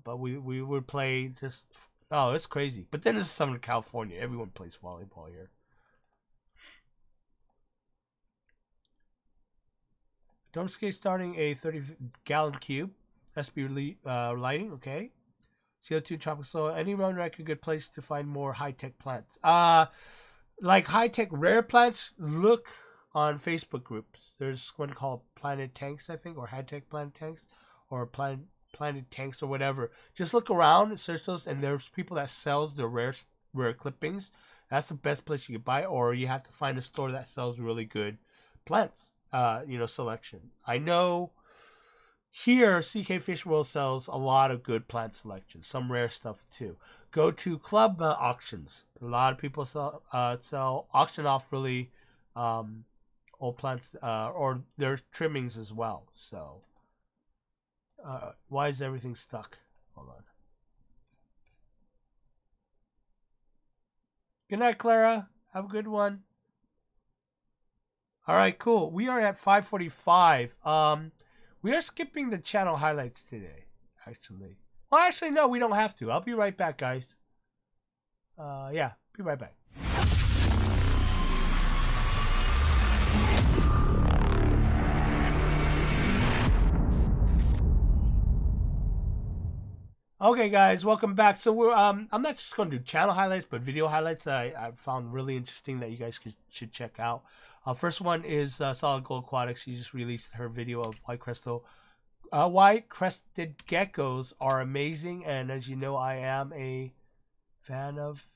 But we would play just, oh, it's crazy. But then this is Southern California. Everyone plays volleyball here. Don't skate starting a 30-gallon cube. SB lighting, okay. CO2 tropical soil. Any round rack a good place to find more high-tech plants? Like high-tech rare plants, look on Facebook groups. There's one called Planet Tanks, I think, or high-tech Planet Tanks, or Planet Tanks, or whatever. Just look around and search those, and there's people that sells the rare clippings. That's the best place you can buy, or you have to find a store that sells really good plants. Selection. I know here CK Fish World sells a lot of good plant selection, some rare stuff too. Go to club auctions. A lot of people sell auction off really old plants, or their trimmings as well. So why is everything stuck? Hold on. Good night, Clara. Have a good one. All right, cool. We are at 5:45. We are skipping the channel highlights today, actually. Well, actually, no, we don't have to. I'll be right back, guys. Yeah, be right back. Okay, guys, welcome back. So we're I'm not just going to do channel highlights, but video highlights that I found really interesting that you guys should check out. First one is Solid Gold Aquatics. She just released her video of white crested geckos are amazing, and as you know, I am a fan of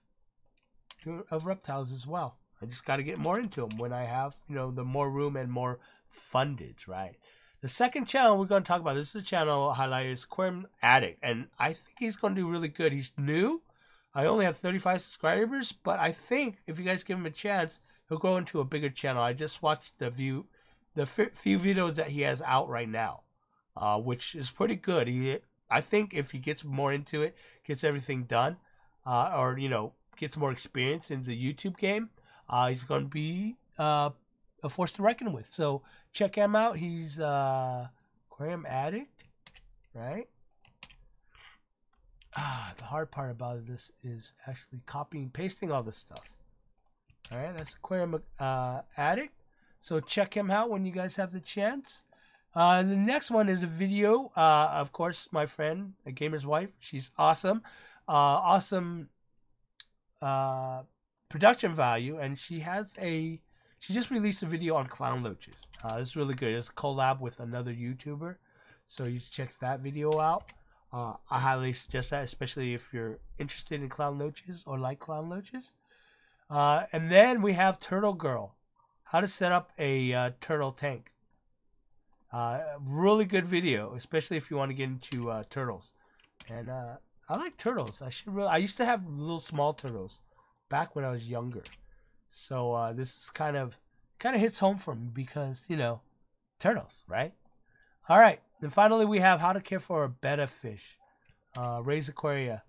reptiles as well. I just got to get more into them when I have, the more room and more fundage, right? The second channel we're going to talk about, this is the channel highlight, is Aquarium Addict, and I think he's going to do really good. He's new. I only have 35 subscribers, but I think if you guys give him a chance, he'll go into a bigger channel. I just watched the few videos that he has out right now, which is pretty good. I think if he gets more into it, gets everything done, or gets more experience in the YouTube game, he's going to be a force to reckon with. So check him out. He's Aquarium Addict, right? The hard part about this is actually copying and pasting all this stuff. All right, that's Aquarium Addict. So check him out when you guys have the chance. The next one is a video. Of course, my friend, a gamer's wife. She's awesome. Awesome production value. And she just released a video on clown loaches. It's really good. It's a collab with another YouTuber. So you should check that video out. I highly suggest that, especially if you're interested in clown loaches or like clown loaches. And then we have Turtle Girl. How to set up a turtle tank. Really good video, especially if you want to get into turtles. And I like turtles. I used to have little small turtles back when I was younger. So this is kind of hits home for me because, you know, turtles, right? All right. Then finally we have how to care for a betta fish. Raise Aquaria.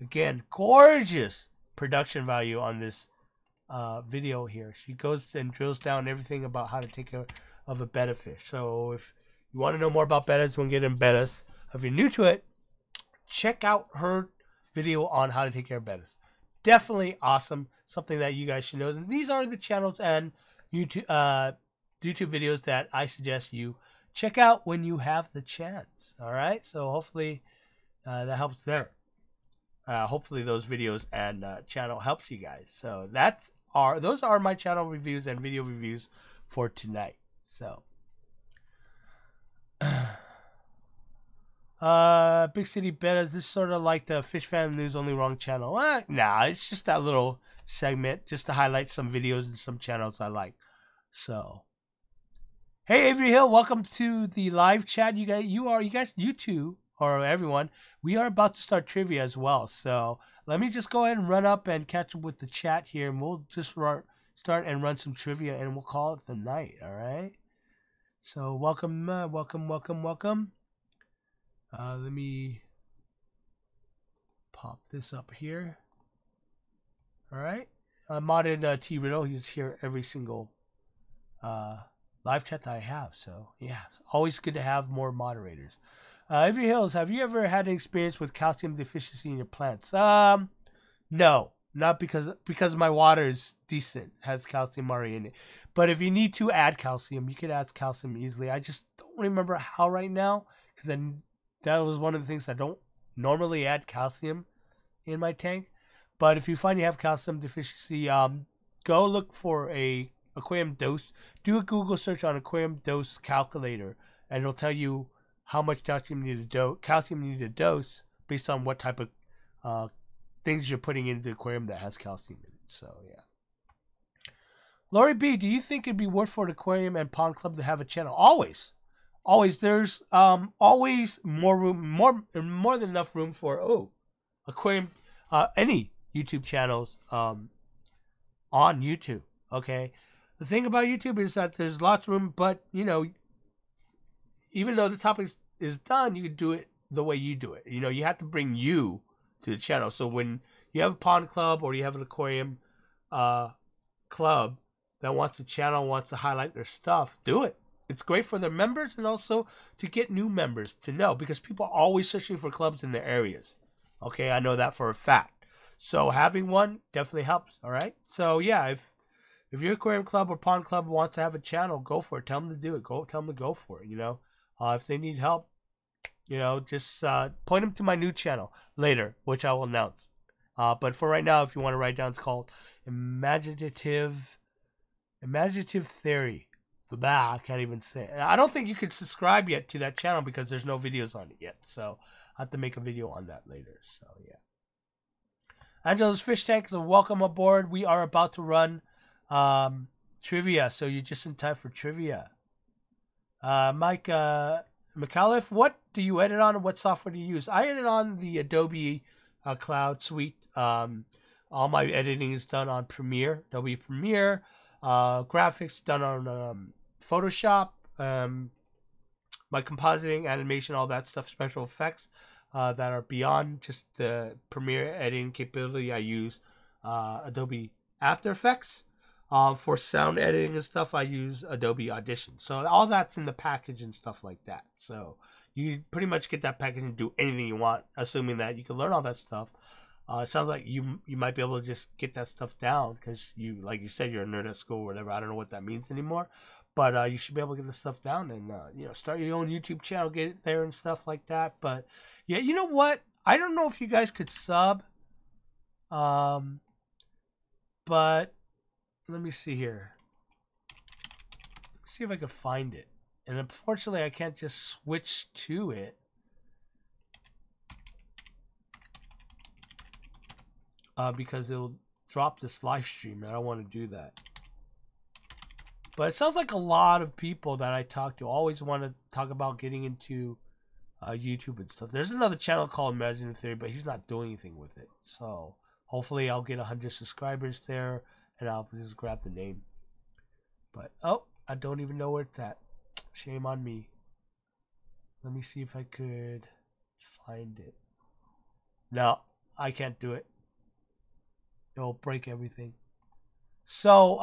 Again, gorgeous production value on this video here. She goes and drills down everything about how to take care of a betta fish. So if you want to know more about bettas, when getting bettas, if you're new to it, check out her video on how to take care of bettas. Definitely awesome. Something that you guys should know. And these are the channels and YouTube videos that I suggest you check out when you have the chance. All right. So hopefully that helps there. Hopefully those videos and channel helps you guys. So those are my channel reviews and video reviews for tonight. So Big City Bettas, this is sort of like the Fish Fan News Only Wrong channel. Nah, it's just that little segment just to highlight some videos and some channels I like. So hey Avery Hill, welcome to the live chat. You two or everyone, we are about to start trivia as well. So let me just go ahead and run up and catch up with the chat here, and we'll just start and run some trivia, and we'll call it the night. All right. So welcome. Let me pop this up here. All right. I modded T Riddle. He's here every single live chat that I have. So yeah, it's always good to have more moderators. Avery Hills, have you ever had an experience with calcium deficiency in your plants? No, not because my water is decent, has calcium already in it. But if you need to add calcium, you can add calcium easily. I just don't remember how right now, because that was one of the things I don't normally add calcium in my tank. But if you find you have calcium deficiency, go look for a aquarium dose. Do a Google search on aquarium dose calculator, and it'll tell you how much calcium you need to dose based on what type of things you're putting into the aquarium that has calcium in it. So yeah. Lori B, do you think it'd be worth for an aquarium and pond club to have a channel? Always. There's always more room, more than enough room for aquarium, any YouTube channels on YouTube. Okay. The thing about YouTube is that there's lots of room, but you know, even though the topic is done, you can do it the way you do it. You know, you have to bring you to the channel. So when you have a pond club or you have an aquarium club that wants to highlight their stuff, do it. It's great for their members and also to get new members to know, because people are always searching for clubs in their areas. Okay, I know that for a fact. So having one definitely helps. All right. So yeah, if your aquarium club or pond club wants to have a channel, go for it. Tell them to do it. Tell them to go for it. You know. If they need help, you know, just point them to my new channel later, which I will announce. But for right now, if you want to write down, it's called Imaginative Theory. Blah, I can't even say it. I don't think you can subscribe yet to that channel because there's no videos on it yet. So I have to make a video on that later. So yeah. Angela's Fish Tank, so welcome aboard. We are about to run trivia, so you're just in time for trivia. Mike McAuliffe, what do you edit on and what software do you use? I edit on the Adobe Cloud Suite. All my editing is done on Premiere, Adobe Premiere. Graphics done on Photoshop. My compositing, animation, all that stuff, special effects that are beyond just the Premiere editing capability. I use Adobe After Effects. For sound editing and stuff, I use Adobe Audition. So all that's in the package and stuff like that. So you pretty much get that package and do anything you want, assuming that you can learn all that stuff. It sounds like you might be able to just get that stuff down because you, like you said, you're a nerd at school or whatever. I don't know what that means anymore, but you should be able to get this stuff down and start your own YouTube channel, get it there and stuff like that. But yeah, you know what? I don't know if you guys could sub, but let me see here. See if I can find it. And unfortunately, I can't just switch to it. Because it'll drop this live stream, and I don't want to do that. But it sounds like a lot of people that I talk to always want to talk about getting into YouTube and stuff. There's another channel called Imaginative Theory, but he's not doing anything with it. So hopefully I'll get 100 subscribers there, and I'll just grab the name. But, oh, I don't even know where it's at. Shame on me. Let me see if I could find it. No, I can't do it. It'll break everything. So,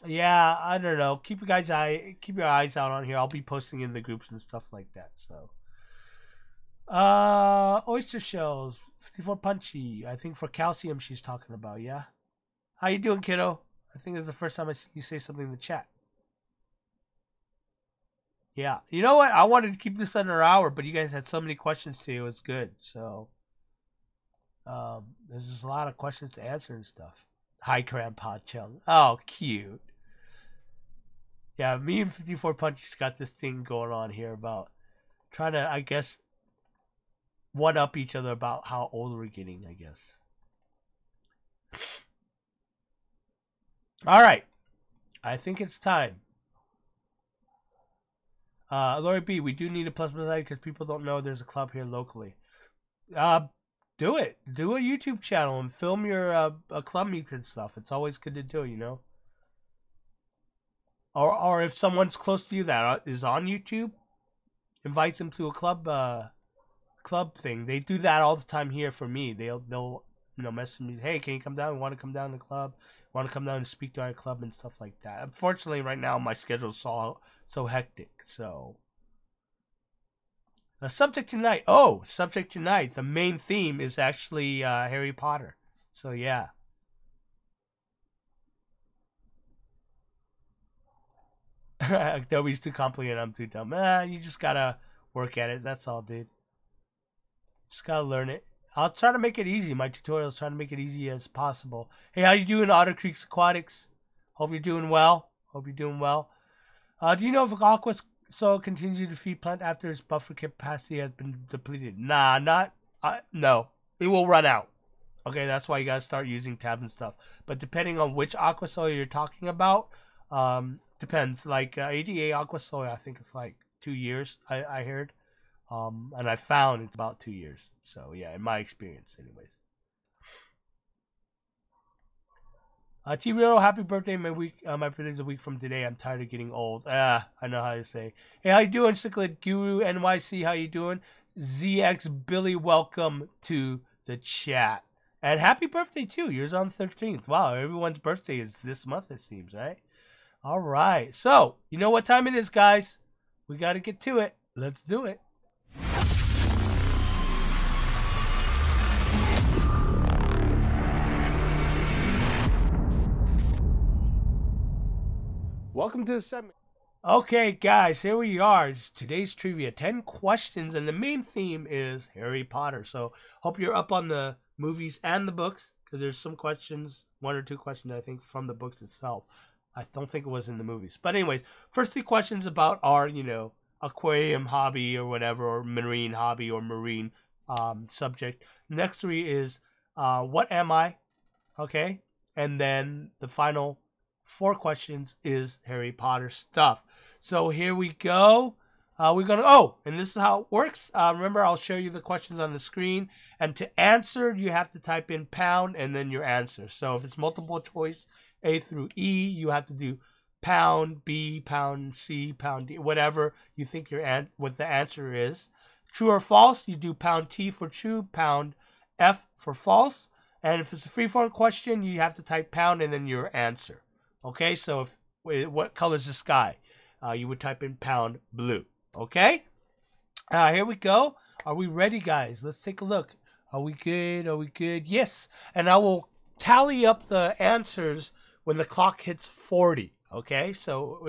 yeah, I don't know. Keep your eyes out on here. I'll be posting in the groups and stuff like that. So, oyster shells, 54 punchy. I think for calcium she's talking about. Yeah. How you doing, kiddo? I think it's the first time I see you say something in the chat. Yeah. You know what? I wanted to keep this under an hour, but you guys had so many questions today. It was good. So. There's just a lot of questions to answer and stuff. Hi, Grandpa Chung. Oh, cute. Yeah, me and 54 Punch got this thing going on here about trying to, I guess, one up each other about how old we're getting, I guess. All right. I think it's time. Lori B, we do need a plus side because people don't know there's a club here locally. Do it. Do a YouTube channel and film your club meets and stuff. It's always good to do, you know. Or if someone's close to you that is on YouTube, invite them to a club thing. They do that all the time here for me. They'll message me. Hey, can you come down? Want to come down to the club? Want to come down and speak to our club and stuff like that. Unfortunately, right now my schedule's so hectic. So. The subject tonight. Oh, subject tonight. The main theme is actually Harry Potter. So yeah. Adobe's too complicated. I'm too dumb. You just gotta work at it. That's all, dude. Just gotta learn it. I'll try to make it easy. My tutorials try to make it easy as possible. Hey, how you doing, Otter Creeks Aquatics? Hope you're doing well. Hope you're doing well. Do you know if Aqua's so continue to feed plant after its buffer capacity has been depleted? Nah, no. It will run out. Okay, that's why you gotta start using tabs and stuff. But depending on which aqua soil you're talking about, depends. Like ADA aqua soil, I think it's like 2 years. I heard, and I found it's about 2 years. So yeah, in my experience, anyways. T-Real, happy birthday. My birthday's a week from today. I'm tired of getting old. I know how to say. Hey, how you doing, Cichlid Guru NYC? How you doing? ZX Billy, welcome to the chat. And happy birthday, too. Yours on the 13th. Wow, everyone's birthday is this month, it seems, right? All right. So, you know what time it is, guys. We got to get to it. Let's do it. Welcome to the segment. Okay, guys, here we are. It's today's trivia. 10 questions, and the main theme is Harry Potter. So, hope you're up on the movies and the books, because there's some questions, 1 or 2 questions, I think, from the books itself. I don't think it was in the movies. But anyways, first 3 questions about our, aquarium hobby or whatever, or marine hobby or marine subject. Next 3 is, what am I? Okay? And then the final 4 questions is Harry Potter stuff. So here we go. We're going to, and this is how it works. Remember, I'll show you the questions on the screen. And to answer, you have to type in pound and then your answer. So if it's multiple choice, A through E, you have to do pound B, pound C, pound D, whatever you think what the answer is. True or false, you do pound T for true, pound F for false. And if it's a free-form question, you have to type pound and then your answer. Okay, so if what color is the sky? You would type in pound blue. Okay? Here we go. Are we ready, guys? Let's take a look. Are we good? Are we good? Yes. And I will tally up the answers when the clock hits 40. Okay? So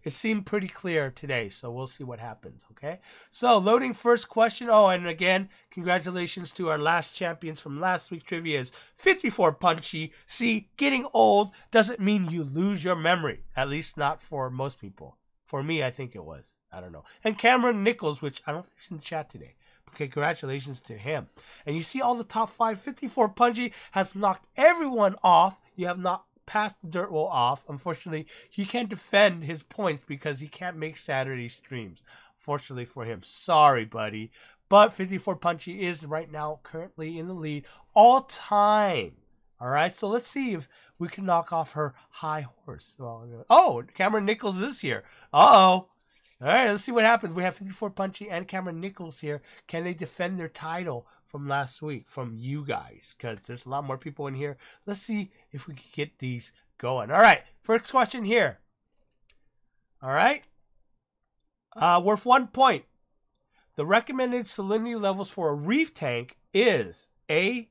it seemed pretty clear today, so we'll see what happens, okay? So, loading first question. Oh, and again, congratulations to our last champions from last week's trivia is 54 Punchy. See, getting old doesn't mean you lose your memory, at least not for most people. For me, I think it was. I don't know. And Cameron Nichols, which I don't think is in the chat today. Okay, congratulations to him. And you see all the top 5. 54 Punchy has knocked everyone off. You have not passed the dirt wall off. Unfortunately, he can't defend his points because he can't make Saturday streams. Fortunately for him. Sorry, buddy. But 54 Punchy is right now currently in the lead all time. All right, so let's see if we can knock off her high horse. Oh, Cameron Nichols is here. Uh-oh. All right, let's see what happens. We have 54 Punchy and Cameron Nichols here. Can they defend their title from last week, from you guys? Because there's a lot more people in here. Let's see if we can get these going. All right, first question here. All right. Worth 1 point. The recommended salinity levels for a reef tank is A,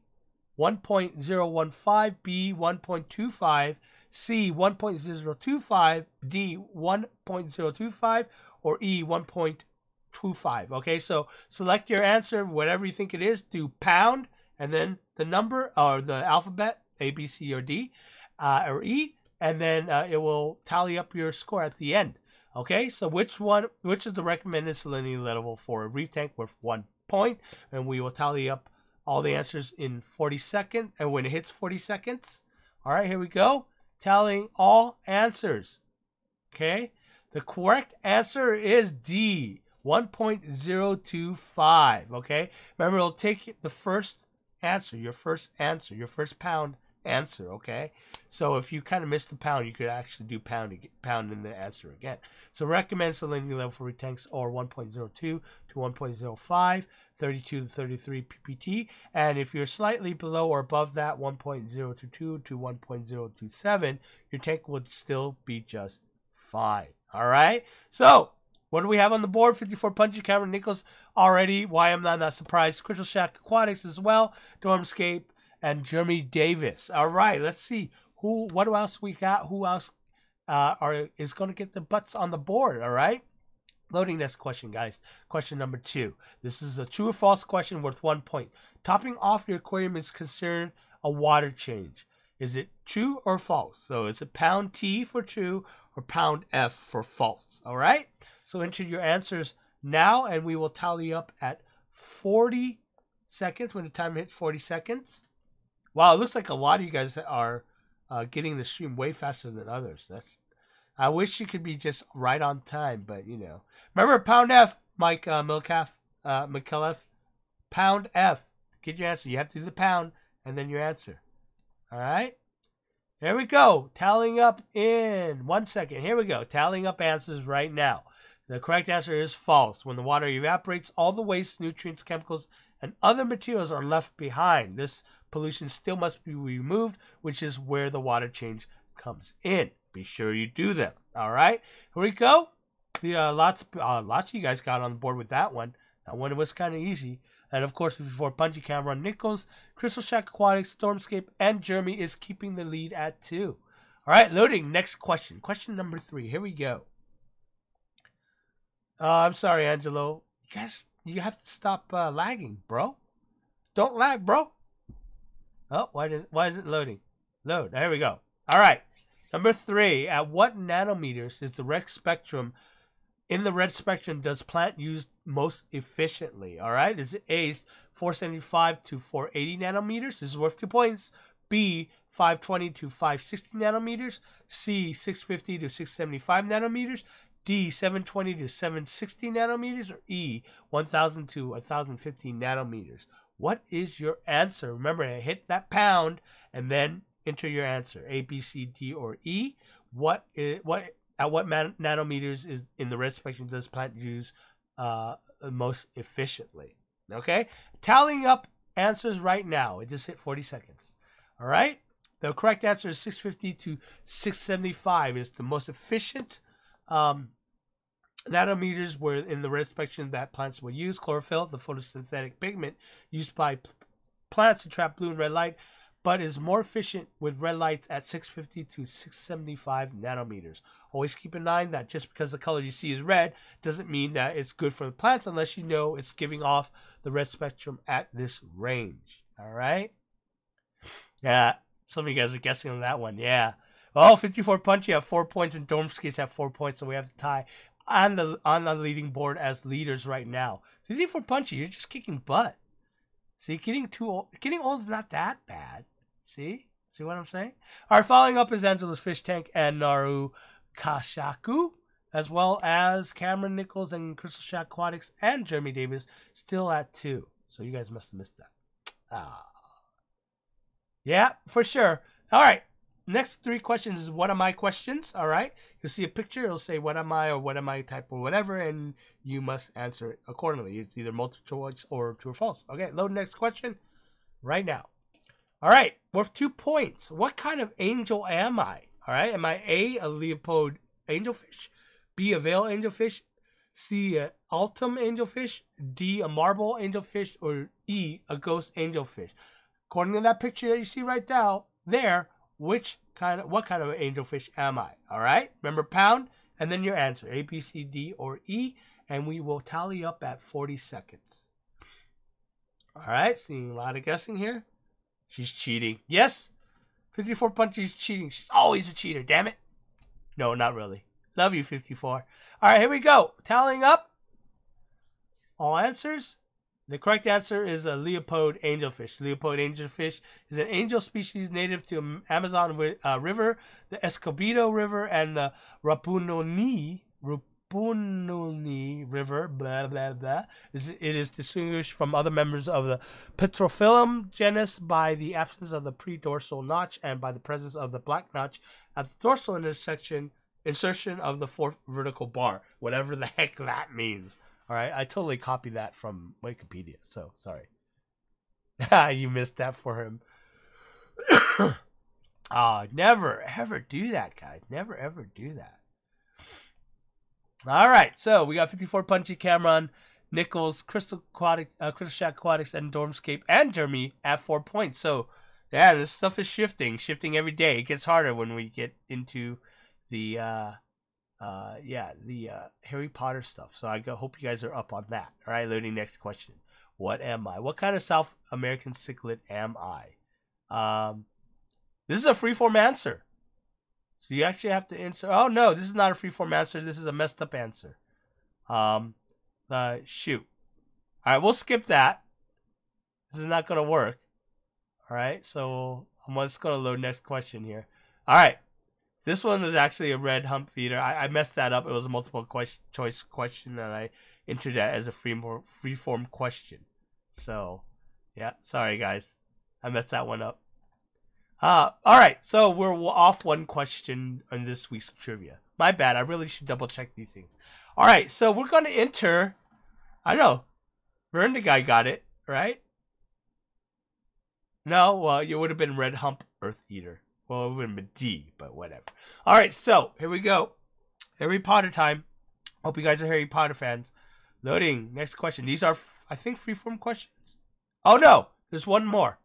1.015, B, 1.25, C, 1.025, D, 1.025, or E, 1.25. Okay, so select your answer, whatever you think it is, do pound, and then the number, or the alphabet, A, B, C, or D, or E, and then it will tally up your score at the end. Okay, so which is the recommended salinity level for a reef tank worth 1 point? And we will tally up all the answers in 40 seconds, and when it hits 40 seconds, all right, here we go, tallying all answers. Okay, the correct answer is D, 1.025. Okay, remember, it'll take the first answer, your first pound answer. Okay, so if you kind of missed the pound, you could actually do pound in the answer again. So recommend salinity level for reef tanks are 1.02 to 1.05, 32 to 33 ppt, and if you're slightly below or above that, 1.022 to 1.027, your tank would still be just fine. All right, so what do we have on the board? 54 Punchy, Cameron Nichols already. Why I'm not surprised. Crystal Shack Aquatics as well. Dormscape and Jeremy Davis. All right, let's see what else we got. Who else is going to get the butts on the board? All right, loading this question, guys. Question number 2. This is a true or false question worth 1 point. Topping off your aquarium is considered a water change. Is it true or false? So is it pound T for true or pound F for false? All right, so enter your answers now, and we will tally up at 40 seconds when the time hits 40 seconds. Wow, it looks like a lot of you guys are getting the stream way faster than others. I wish you could be just right on time, but you know. Remember pound F, Mike McKelliff. Pound F. Get your answer. You have to do the pound and then your answer. All right? There we go. Tallying up in 1 second. Here we go. Tallying up answers right now. The correct answer is false. When the water evaporates, all the waste, nutrients, chemicals, and other materials are left behind. This pollution still must be removed, which is where the water change comes in. Be sure you do them. All right, here we go. Lots of you guys got on board with that one. That one was kind of easy. And of course, before Punchy, Cameron Nichols, Crystal Shack Aquatics, Stormscape, and Jeremy is keeping the lead at 2. All right, loading. Next question. Question number 3. Here we go. I'm sorry, Angelo. You guys, you have to stop lagging, bro. Don't lag, bro. Oh, why is it loading? Load. There we go. All right. Number 3. At what nanometers is the red spectrum? In the red spectrum, does plant use most efficiently? All right. Is it A, 475 to 480 nanometers? This is worth 2 points. B, 520 to 560 nanometers. C, 650 to 675 nanometers. D, 720 to 760 nanometers. Or E, 1000 to 1050 nanometers. What is your answer? Remember, hit that pound and then enter your answer. A, B, C, D, or E. At what nanometers is in the red spectrum does plant use most efficiently? Okay, tallying up answers right now. It just hit 40 seconds. All right. The correct answer is 650 to 675 is the most efficient nanometers were in the red spectrum that plants will use. Chlorophyll, the photosynthetic pigment used by plants to trap blue and red light, but is more efficient with red lights at 650 to 675 nanometers. Always keep in mind that just because the color you see is red doesn't mean that it's good for the plants unless you know it's giving off the red spectrum at this range. All right? Yeah, some of you guys are guessing on that one. Yeah. Well, 54 Punchy have 4 points and Dormskis have 4 points, so we have to tie on the leading board as leaders right now. 54 Punchy, you're just kicking butt. See, getting old is not that bad. See what I'm saying? All right, following up is Angela's Fish Tank and Naru Kashaku, as well as Cameron Nichols and Crystal Shack Aquatics and Jeremy Davis, still at 2. So you guys must have missed that. Yeah, for sure. All right. Next 3 questions is what am I questions. All right. You'll see a picture. It'll say what am I or what am I type or whatever, and you must answer it accordingly. It's either multiple choice or true or false. Okay. Load next question right now. All right. Worth 2 points. What kind of angel am I? All right. Am I A, Leopold angelfish, B, a veil angelfish, C, a Altum angelfish, D, a marble angelfish, or E, a ghost angelfish? According to that picture that you see right now, what kind of angelfish am I? All right, remember pound and then your answer, A, B, C, D, or E, and we will tally up at 40 seconds. All right, seeing a lot of guessing here. She's cheating. Yes, 54 Punchy's cheating. She's always a cheater. Damn it. No, not really. Love you, 54. All right, here we go. Tallying up all answers. The correct answer is a Leopold angelfish. Leopold angelfish is an angel species native to Amazon River, the Escobedo River, and the Rapunoni River, blah, blah, blah. It is distinguished from other members of the Pterophyllum genus by the absence of the pre-dorsal notch and by the presence of the black notch at the dorsal insertion of the 4th vertical bar, whatever the heck that means. All right, I totally copied that from Wikipedia, so sorry. You missed that for him. Never ever do that, guys. Never ever do that. All right, so we got 54 Punchy, Cameron, Nichols, Crystal Shack Aquatics, and Dormscape, and Jeremy at 4 points. So, yeah, this stuff is shifting every day. It gets harder when we get into the Harry Potter stuff. So I hope you guys are up on that. All right, loading next question. What am I? What kind of South American cichlid am I? This is a freeform answer. So you actually have to answer. Oh no, this is not a freeform answer. This is a messed up answer. Shoot. All right, we'll skip that. This is not gonna work. All right, so I'm just gonna load next question here. All right. This one was actually a red hump feeder. I messed that up. It was a multiple choice question, and I entered that as a freeform question. So, yeah, sorry guys, I messed that one up. All right, so we're off 1 question on this week's trivia. My bad. I really should double check these things. All right, so we're gonna enter. I know, Vern the guy got it right. No, well, it would have been red hump earth eater. Well, it would have been D, but whatever. All right, so here we go. Harry Potter time. Hope you guys are Harry Potter fans. Loading. Next question. These are, I think, freeform questions. Oh, no. There's one more.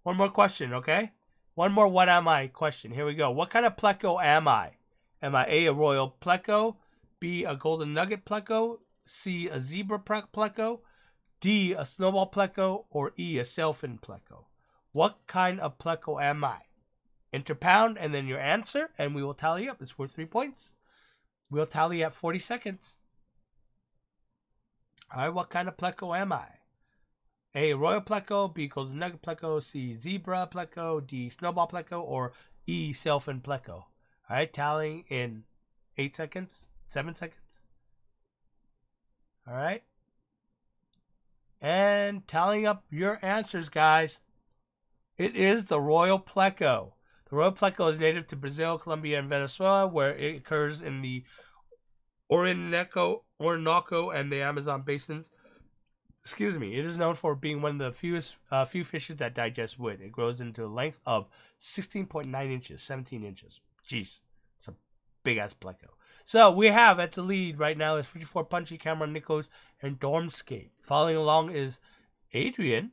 One more question, okay? One more what am I question. Here we go. What kind of pleco am I? Am I A, a royal pleco, B, a golden nugget pleco, C, a zebra pleco, D, a snowball pleco, or E, a sailfin pleco? What kind of pleco am I? Enter pound and then your answer, and we will tally up. It's worth 3 points. We'll tally at 40 seconds. All right, what kind of pleco am I? A, royal pleco, B, golden nugget pleco, C, zebra pleco, D, snowball pleco, or E, sailfin pleco. All right, tallying in 8 seconds, 7 seconds. All right. And tallying up your answers, guys. It is the royal pleco. The royal pleco is native to Brazil, Colombia, and Venezuela, where it occurs in the Orinoco and the Amazon basins. Excuse me. It is known for being one of the few fishes that digest wood. It grows into a length of 16.9 inches, 17 inches. Jeez, it's a big ass pleco. So we have at the lead right now is 54 Punchy, Cameron Nichols, and Dormscape. Following along is Adrian.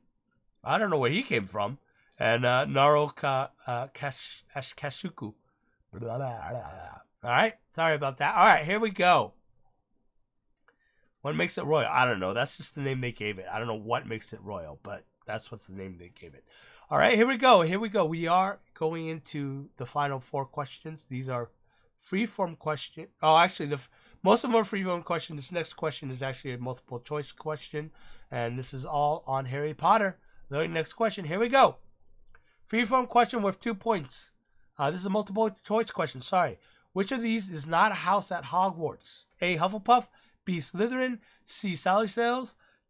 I don't know where he came from. And Naro Kashuku. Alright, sorry about that. Alright, here we go. What makes it royal? I don't know. That's just the name they gave it. I don't know what makes it royal, but that's what's the name they gave it. Alright, here we go. Here we go. We are going into the final 4 questions. These are freeform questions. Oh, actually, most of them are freeform questions. This next question is actually a multiple choice question. And this is all on Harry Potter. The next question. Here we go. Freeform question worth 2 points. This is a multiple choice question. Sorry. Which of these is not a house at Hogwarts? A. Hufflepuff, B. Slytherin, C. Sally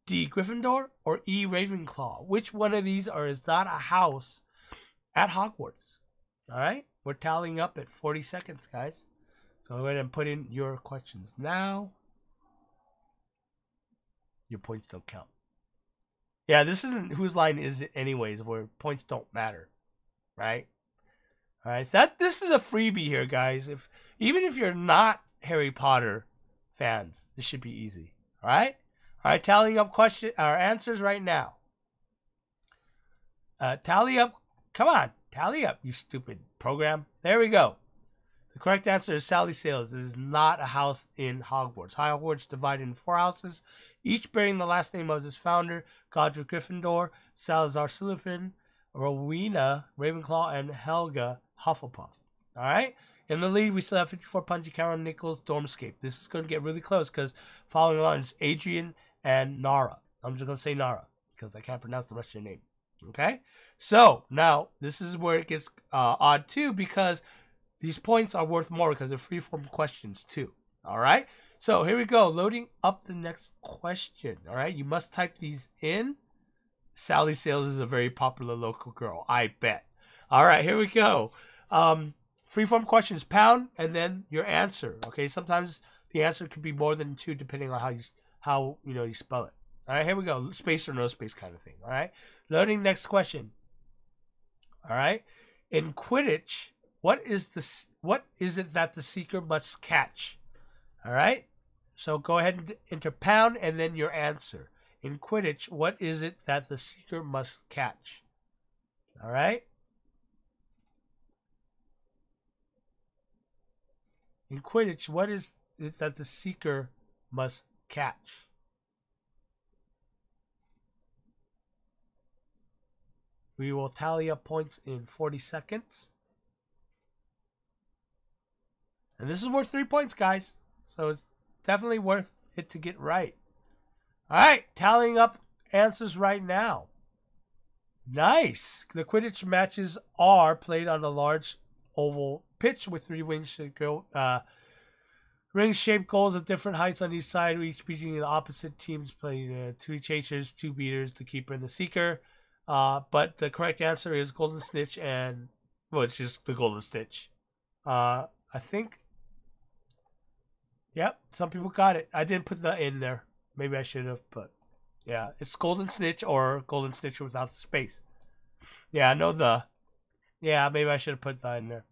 D. Gryffindor, or E. Ravenclaw? Which one of these is not a house at Hogwarts? All right. We're tallying up at 40 seconds, guys. So go ahead and put in your questions now. Your points don't count. Yeah, this isn't whose line is it anyways, where points don't matter, right? All right, so this is a freebie here, guys. Even if you're not Harry Potter fans, this should be easy. All right, tallying up our answers right now. Tally up, come on, tally up, you stupid program. There we go. The correct answer is Sally Sales. This is not a house in Hogwarts. Hogwarts divided in 4 houses, each bearing the last name of its founder: Godric Gryffindor, Salazar Slytherin, Rowena Ravenclaw, and Helga Hufflepuff. All right. In the lead, we still have 54 Punchy, Cameron Nichols, Dormscape. This is going to get really close because following along is Adrian and Nara. I'm just going to say Nara because I can't pronounce the rest of your name. Okay. So now this is where it gets odd too, because these points are worth more because they're freeform questions too. All right. So here we go. Loading up the next question. All right. You must type these in. Sally Sales is a very popular local girl, I bet. All right. Here we go. Freeform questions, pound, and then your answer. Okay. Sometimes the answer could be more than 2 depending on how you spell it. All right. Here we go. Space or no space kind of thing. All right. Loading next question. All right. In Quidditch, what is it that the seeker must catch? All right. So go ahead and enter pound and then your answer. In Quidditch, what is it that the seeker must catch? All right. In Quidditch, what is it that the seeker must catch? We will tally up points in 40 seconds. And this is worth 3 points, guys. So it's definitely worth it to get right. All right, tallying up answers right now. Nice. The Quidditch matches are played on a large oval pitch with 3 ring-shaped goals of different heights on each side, each featuring the opposite teams playing 2 chasers, 2 beaters, the keeper and the seeker. But the correct answer is Golden Snitch and, well, it's just the Golden Snitch. I think. Yep, some people got it. I didn't put that in there. Maybe I should have, but yeah, it's Golden Snitch or Golden Snitch without the space. Yeah, I know yeah, maybe I should have put that in there.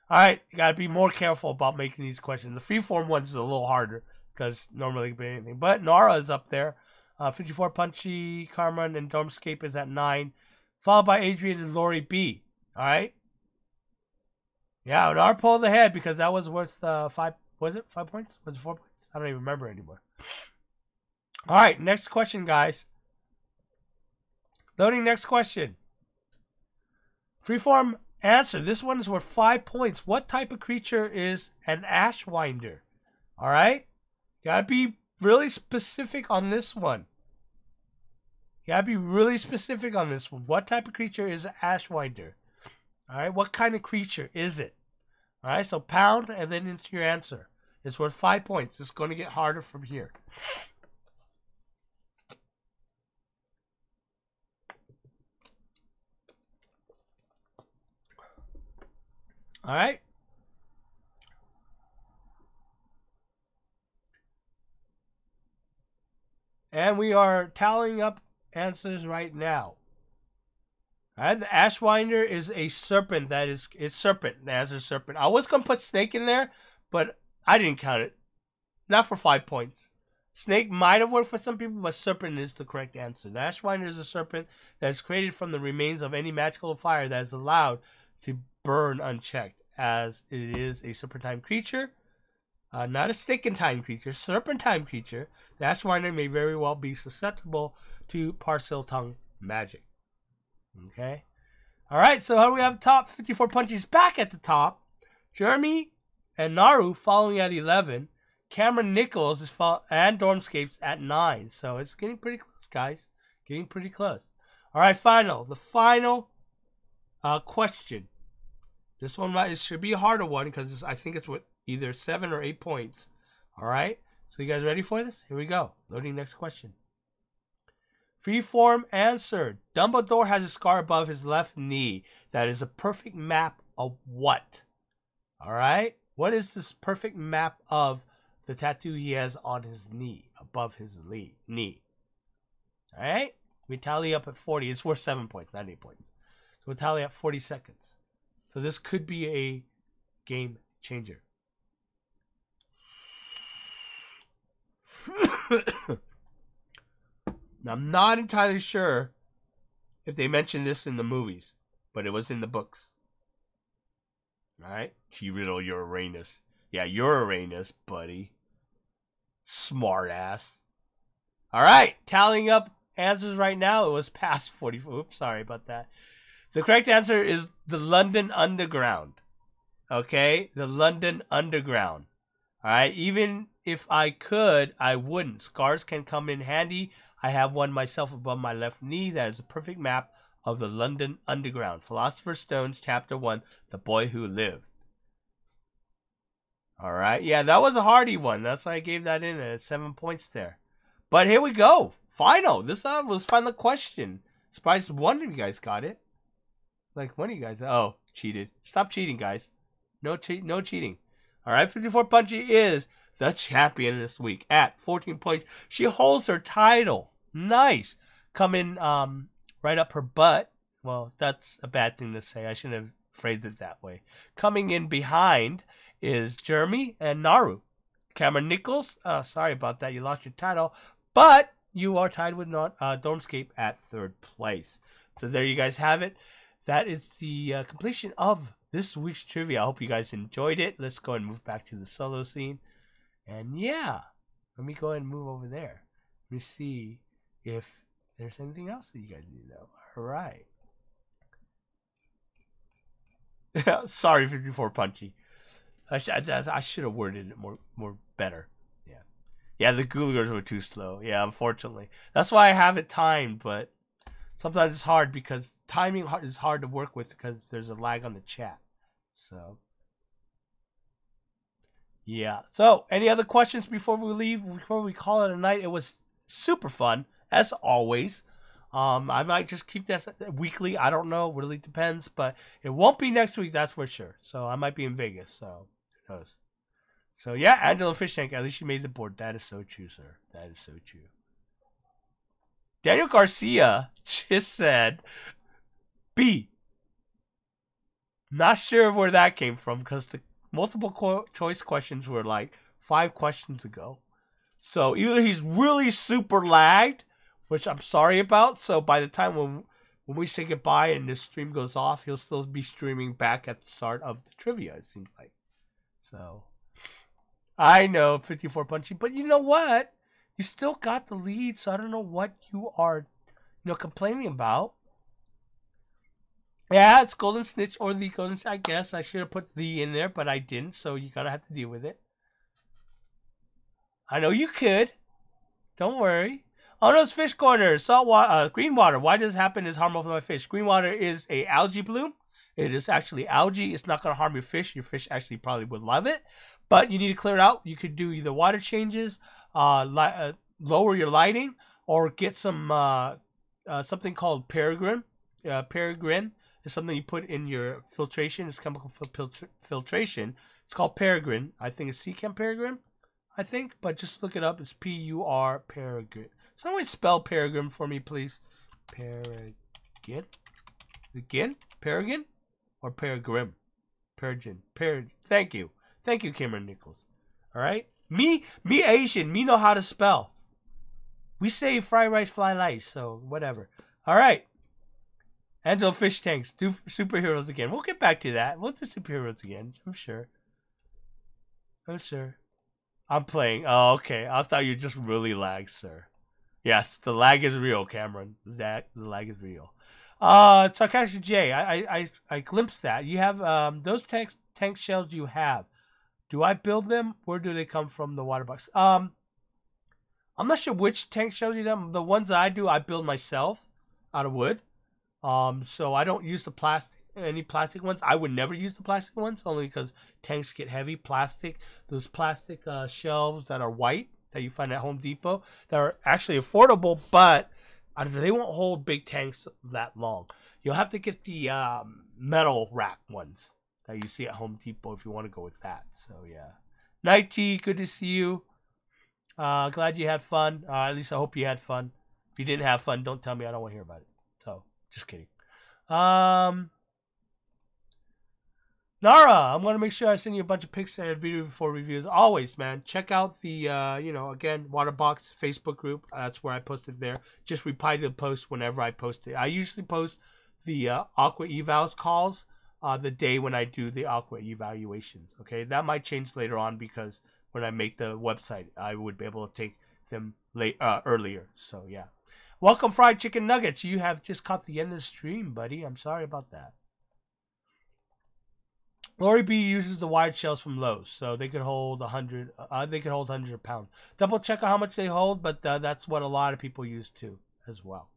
All right, you gotta be more careful about making these questions. The freeform ones is a little harder because normally it could be anything. But Nara is up there. 54 Punchy, Carmen, and Dormscape is at 9, followed by Adrian and Lori B. All right. Yeah, Nara pulled ahead because that was worth 5. Was it 5 points? Was it 4 points? I don't even remember anymore. All right, next question, guys. Loading next question. Freeform answer. This one is worth 5 points. What type of creature is an Ashwinder? All right. Gotta be really specific on this one. You gotta be really specific on this one. What type of creature is an Ashwinder? All right. What kind of creature is it? All right. So pound and then into your answer. It's worth 5 points. It's going to get harder from here. All right. And we are tallying up answers right now. All right, the Ashwinder is a serpent. It's serpent. The answer is serpent. I was going to put snake in there, but I didn't count it. Not for 5 points. Snake might have worked for some people, but serpent is the correct answer. The Ashwinder is a serpent that is created from the remains of any magical fire that is allowed to burn unchecked, as it is a serpentine creature. Not a stick-and-time creature, serpentine creature. The Ashwinder may very well be susceptible to parcel tongue magic. Okay. Alright, so how do we have top? 54 Punchies back at the top. Jeremy and Naru following at 11. Cameron Nichols is and Dormscapes at 9. So it's getting pretty close, guys. Getting pretty close. Alright, the final question. This one it should be a harder one because I think it's what either 7 or 8 points. Alright, so you guys ready for this? Here we go. Loading next question. Freeform answered. Dumbledore has a scar above his left knee. That is a perfect map of what? Alright, what is this perfect map of the tattoo he has on his knee, above his knee? Alright, we tally up at 40. It's worth 7 points, not 8 points. So we'll tally up 40 seconds. So this could be a game changer. Now, I'm not entirely sure if they mentioned this in the movies, but it was in the books. Alright? T-Riddle, you're Uranus. Yeah, you're Uranus, buddy. Smart ass. Alright, tallying up answers right now. It was past 40. Oops, sorry about that. The correct answer is the London Underground. Okay? The London Underground. Alright? Even if I could, I wouldn't. Scars can come in handy. I have one myself above my left knee. That is a perfect map of the London Underground. Philosopher's Stones, Chapter 1, The Boy Who Lived. Alright, yeah, that was a hardy one. That's why I gave that in at 7 points there. But here we go. Final. This was final question. Surprised one of you guys got it. Like one of you guys. Oh, cheated. Stop cheating, guys. No cheating. Alright, 54 Punchy is the champion this week at 14 points. She holds her title. Nice. Coming right up her butt. Well, that's a bad thing to say. I shouldn't have phrased it that way. Coming in behind is Jeremy and Naru. Cameron Nichols, sorry about that. You lost your title. But you are tied with Dormscape at 3rd place. So there you guys have it. That is the completion of this week's trivia. I hope you guys enjoyed it. Let's go and move back to the solo scene. And yeah, let me go ahead and move over there. Let me see if there's anything else that you guys need to know. All right. Sorry, 54 Punchy. I should have worded it more better. Yeah, the Googlers were too slow. Yeah, unfortunately. That's why I have it timed, but sometimes it's hard because timing is hard to work with because there's a lag on the chat. So, yeah. So, any other questions before we leave? Before we call it a night? It was super fun, as always. I might just keep that weekly. I don't know. Really depends. But it won't be next week, that's for sure. So, I might be in Vegas. So, who knows? So, yeah, Angela Fishtank, at least you made the board. That is so true, sir. That is so true. Daniel Garcia just said B. Not sure where that came from because the multiple choice questions were like 5 questions ago. So, either he's really super lagged, which I'm sorry about. So, by the time when we say goodbye and this stream goes off, he'll still be streaming back at the start of the trivia, it seems like. So, I know, 54 Punchy, but you know what? You still got the lead, so I don't know what you are, complaining about. Yeah, it's Golden Snitch or the Golden Snitch. I guess I should have put the in there, but I didn't, so you gotta have to deal with it. I know you could. Don't worry. Oh no, it's Fish Corner. Salt water, green water. Why does this happen is harmful to my fish. Green water is a algae bloom. It is actually algae. It's not going to harm your fish. Your fish actually probably would love it. But you need to clear it out. You could do either water changes, lower your lighting, or get some something called Peregrine. Peregrine is something you put in your filtration. It's chemical filtration. It's called Peregrine. I think it's Sea Chem Peregrine. I think, but just look it up. It's P-U-R, Peregrine. Someone spell Peregrine for me, please. Peregrine? Again? Peregrine? Or Peregrine? Peregrine. Thank you. Thank you, Cameron Nichols. All right? Me Asian. Me know how to spell. We say fry rice, fly lice, so whatever. All right. Angel Fish Tanks. Do superheroes again. We'll get back to that. We'll do superheroes again. I'm sure. I'm playing. Oh, okay. I thought you just really lagged, sir. Yes, the lag is real, Cameron. The lag is real. Sarcastic J. I glimpsed that. You have those tank shells you have. Do I build them? Where do they come from? The water box. I'm not sure which tank shells you have. The ones that I do, I build myself out of wood. So I don't use the any plastic ones. I would never use the plastic ones, only because tanks get heavy. Those plastic shelves that are white that you find at Home Depot that are actually affordable, but they won't hold big tanks that long. You'll have to get the metal rack ones that you see at Home Depot if you want to go with that. So yeah. Night T, good to see you. Glad you had fun. At least I hope you had fun. If you didn't have fun, don't tell me. I don't want to hear about it. So, just kidding. Nara, I'm going to make sure I send you a bunch of pics and a video before reviews. Always, man. Check out the, again, Waterbox Facebook group. That's where I post it there. Just reply to the post whenever I post it. I usually post the Aqua Evals calls the day when I do the Aqua evaluations. Okay, that might change later on because when I make the website, I would be able to take them earlier. So, yeah. Welcome, Fried Chicken Nuggets. You have just caught the end of the stream, buddy. I'm sorry about that. Lori B uses the wired shells from Lowe's, so they could hold 100. They could hold 100 pounds. Double check how much they hold, but that's what a lot of people use too, as well.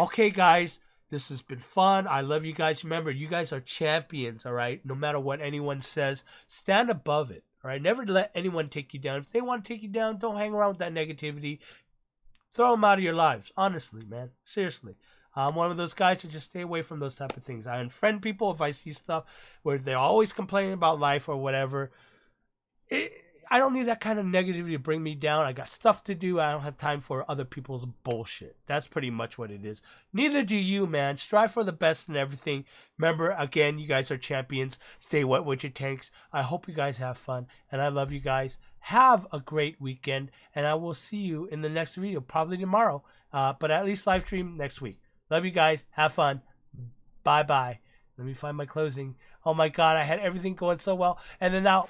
Okay, guys, this has been fun. I love you guys. Remember, you guys are champions. All right. No matter what anyone says, stand above it. All right. Never let anyone take you down. If they want to take you down, don't hang around with that negativity. Throw them out of your lives. Honestly, man. Seriously. I'm one of those guys to just stay away from those type of things. I unfriend people if I see stuff where they're always complaining about life or whatever. I don't need that kind of negativity to bring me down. I got stuff to do. I don't have time for other people's bullshit. That's pretty much what it is. Neither do you, man. Strive for the best in everything. Remember, again, you guys are champions. Stay wet with your tanks. I hope you guys have fun, and I love you guys. Have a great weekend, and I will see you in the next video, probably tomorrow, but at least live stream next week. Love you guys. Have fun. Bye-bye. Let me find my closing. Oh, my God. I had everything going so well. And then now...